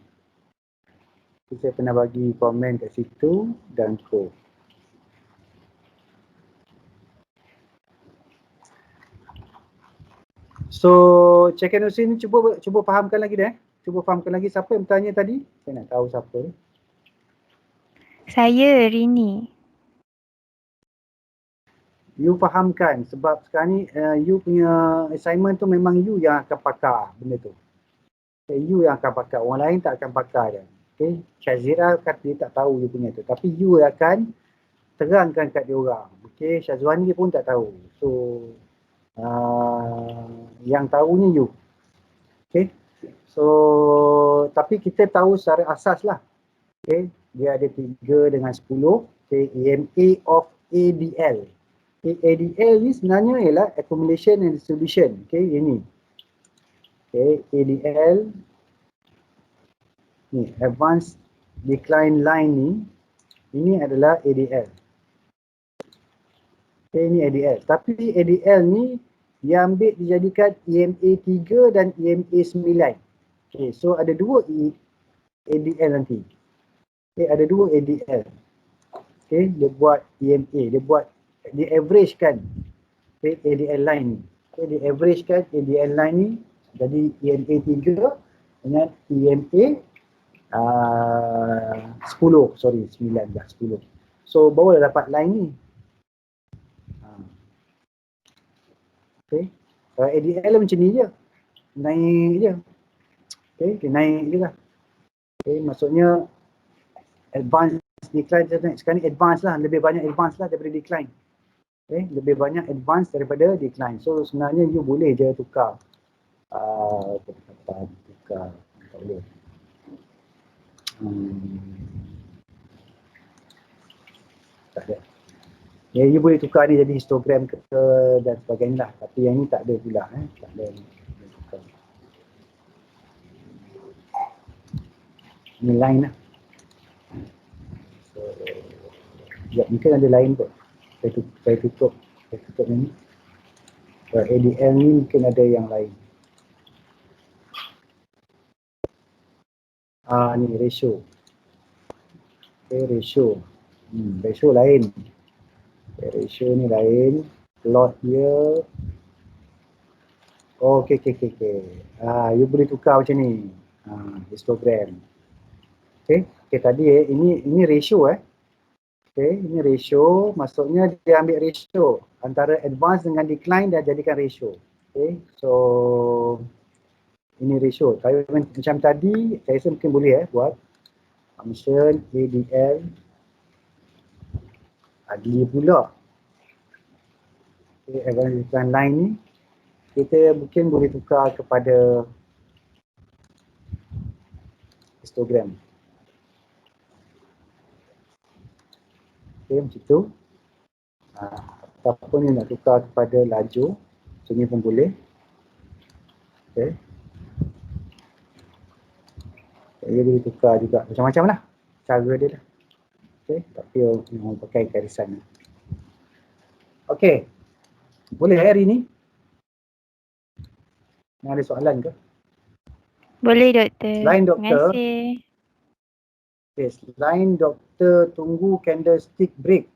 So, saya pernah bagi komen kat situ dan ko. So check-in ni cuba fahamkan lagi dah. Cuba fahamkan lagi siapa yang bertanya tadi. Saya nak tahu siapa. Saya Rini. You fahamkan sebab sekarang ni you punya assignment tu memang you yang akan pakar benda tu. Okay, you yang akan pakar, orang lain tak akan pakar dia. Okay, Syazira kata dia tak tahu you punya tu, tapi you akan terangkan kat dia orang. Okay, Syazwani pun tak tahu. So yang tahunya you. Okay, so tapi kita tahu secara asas lah. Okay, dia ada 3 dengan 10. Okay, EMA of ADL. Okay, ADL ni sebenarnya ialah accumulation and distribution. Okay, ini. Okay, ADL ni advanced decline line ni, ini adalah ADL. Okay, ini ADL. Tapi ADL ni dia ambil dijadikan EMA 3 dan EMA 9. Okay, so ada 2 ADL nanti. Okay, ada 2 ADL. Okay, dia buat EMA, dia averagekan okay, ADL line ni. Okay, dia averagekan ADL line ni jadi EMA 3 dengan EMA 10, sorry 9 dah 10. So barulah dapat line ni. Okay, ADL macam ni je, naik je. Okay, dia naik je lah. Okay, maksudnya advance decline sekarang ni advance lah, lebih banyak advance lah daripada decline. Okay, lebih banyak advance daripada decline. So sebenarnya you boleh je tukar. Tukar, tak boleh. Tak ada. Ya, you boleh tukar ni jadi histogram ke dan sebagainya lah. Tapi yang ni tak ada pula. Tak ada. Tukar. Ini line lah. So, ya, mungkin ada lain kot. Saya tutup ni. ADL ni mungkin ada yang lain. Ni ratio. Okay, ratio. Ratio lain. Okay, ratio ni lain. Plot dia. Oh, okay. You boleh tukar macam ni. Histogram. Okay, tadi ini ratio Okay, ini ratio, maksudnya dia ambil ratio antara advance dengan decline dan jadikan ratio. Okay, so ini ratio. Kalau macam tadi, saya rasa mungkin boleh buat function ADL adi pula. Okay, advance decline line ni kita mungkin boleh tukar kepada histogram. Okay, macam tu. Ataupun ni nak tukar kepada laju, sini pun boleh. Okay. Dia boleh tukar juga, macam-macam lah cara dia lah. Okay, tapi orang pakai garisan. Okay, boleh hari ni? Ada soalan ke? Boleh doktor. Selain doktor. Terima kasih. Okay, selain doktor tunggu candlestick break.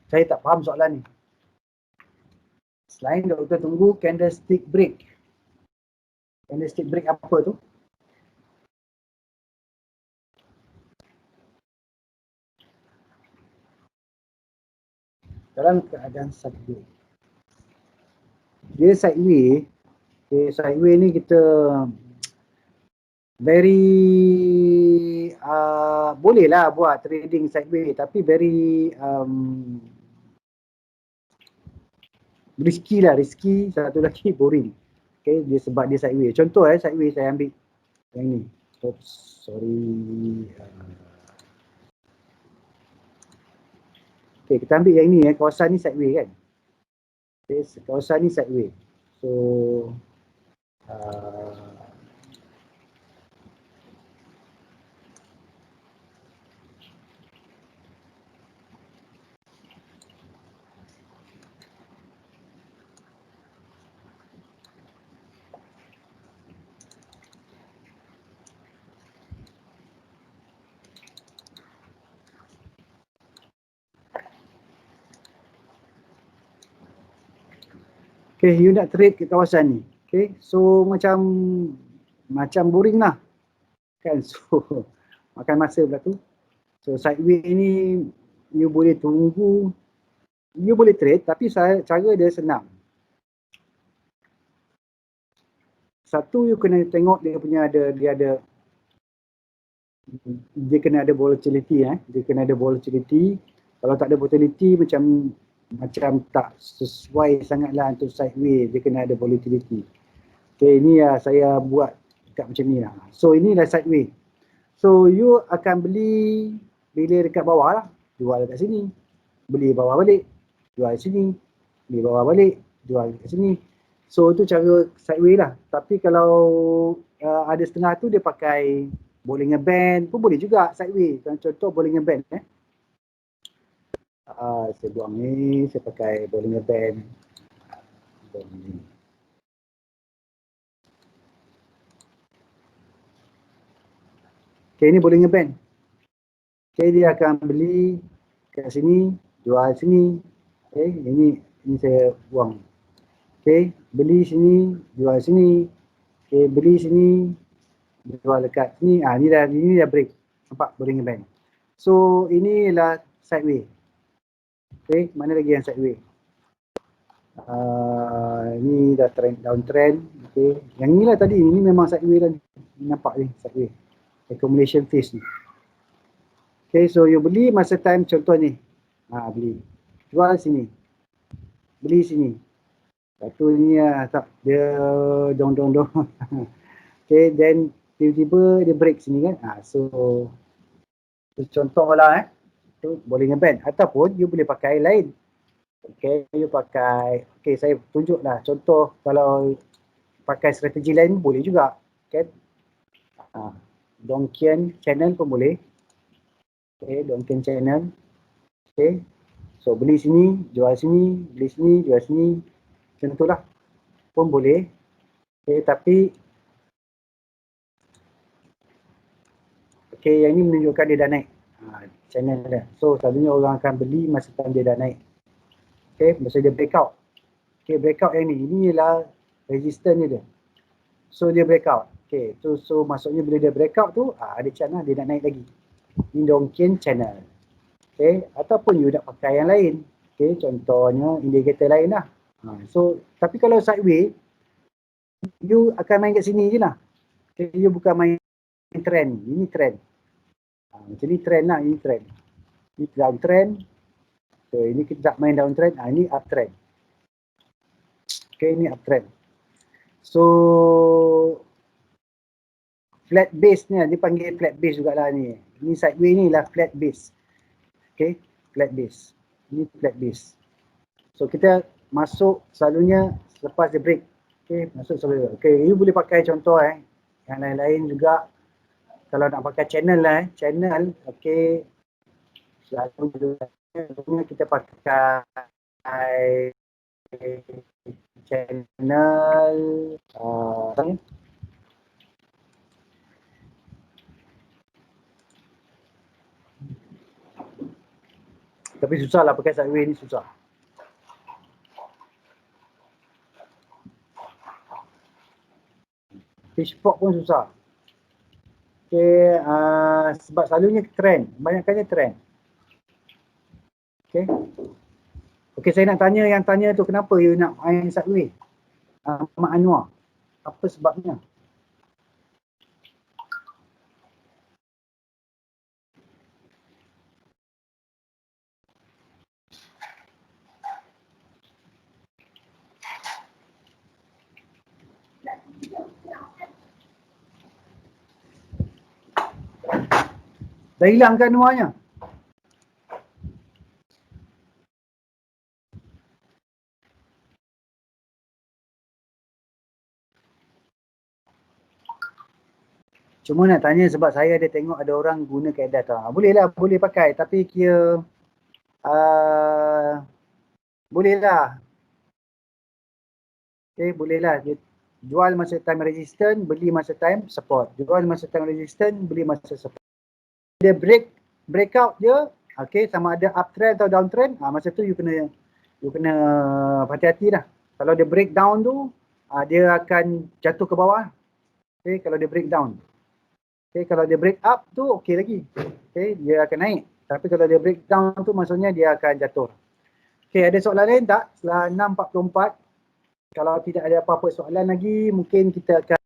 Saya tak faham soalan ni. Selain doktor tunggu candlestick break. Candlestick break apa tu? Dalam keadaan sideway. Dia sideway. Okay, sideway ni kita very boleh lah buat trading sideway tapi very risky lah, risky. Satu lagi boring. Okay, dia sebab dia sideway. Contoh sideway saya ambil yang ni. Oops, sorry. Okay, kita ambil yang ni kawasan ni sideway kan. Okay, kawasan ni sideway. So okay, you nak trade ke kawasan ni. Okay, so macam boring lah. Kan, so makan masa pula tu. So sideway ni you boleh tunggu, you boleh trade tapi cara dia senang. Satu, you kena tengok dia kena ada volatility dia kena ada volatility. Kalau tak ada volatility macam tak sesuai sangatlah untuk sideway, dia kena ada volatility. Okay, ini saya buat dekat macam ni lah. So inilah sideway. So you akan beli bila dekat bawah lah, jual dekat sini, beli bawah balik, jual sini, beli bawah balik, jual dekat sini. So itu cara sideway lah. Tapi kalau ada setengah tu dia pakai Bollinger Band pun boleh juga sideway. Contoh Bollinger Band saya buang ni, saya pakai Bollinger Band. Okay, ini Bollinger Band. Okay, dia akan beli kat sini, jual sini. Okay, ini saya buang. Okay, beli sini, jual sini. Okay, beli sini, jual dekat sini. Ini dah break. Nampak Bollinger Band. So inilah sideway. Okay, mana lagi yang sideway? Ini dah downtrend. Okay, yang inilah tadi, ini memang sideway dah. Nampak ni sideway. Accumulation phase ni. Okay, so you beli masa time contoh ni. Beli. Jual sini. Beli sini. Satu ni tak, dia dong. Okay, then tiba-tiba dia break sini kan. So contoh lah tu Bollinger Band. Ataupun you boleh pakai lain. Okay, you pakai, okay saya tunjuk lah contoh kalau pakai strategi lain boleh juga kan. Donchian channel pun boleh. Okay, Donchian channel. Okay, so beli sini, jual sini, beli sini, jual sini. Macam tu lah pun boleh. Okay, tapi okay, yang ni menunjukkan dia dah naik channel dia. So selalunya orang akan beli masa time dia dah naik. Okay, masa dia breakout. Okay, breakout yang ni, inilah resistance dia. So dia breakout. Okay, so maksudnya bila dia breakout tu ada channel dia nak naik lagi. Ini Donchian channel. Okay, ataupun you nak pakai yang lain. Okay, contohnya indikator lain lah. So tapi kalau sideway, you akan main kat sini je lah. Okay, you bukan main trend. Ini trend. Macam ni trend lah, ini trend. Ini downtrend. So ini kita tak main downtrend. Ini uptrend. Okay, ini uptrend. So flat base ni, dia panggil flat base jugalah ni. Ini sideway ni lah flat base. Okay, flat base. Ini flat base. So kita masuk selalunya selepas dia break. Okay, masuk selalu. Okay, you boleh pakai contoh yang lain-lain juga. Kalau nak pakai channel lah channel. Okay, selalunya kita pakai channel tapi susah lah pakai sideway ni, susah. pitchfork pun susah. Okay, sebab selalunya trend, banyakkannya trend. Okay. Okay, saya nak tanya yang tanya tu, kenapa you nak main Subway? Mak Anwar. Apa sebabnya? Dah hilang kan Anwarnya? Cuma nak tanya sebab saya ada tengok ada orang guna kaedah tu. Boleh lah, boleh pakai tapi kira boleh lah. Okay, boleh lah. Dia jual masa time resistant, beli masa time support. Jual masa time resistant, beli masa support. Dia breakout je, okay, sama ada uptrend atau downtrend, masa tu you kena hati-hati lah. Kalau dia breakdown tu, dia akan jatuh ke bawah. Okay, kalau dia breakdown. Okay, kalau dia break up tu okey lagi. Okay, dia akan naik. Tapi kalau dia breakdown tu maksudnya dia akan jatuh. Okay, ada soalan lain tak? Setelah 6.44. Kalau tidak ada apa-apa soalan lagi, mungkin kita akan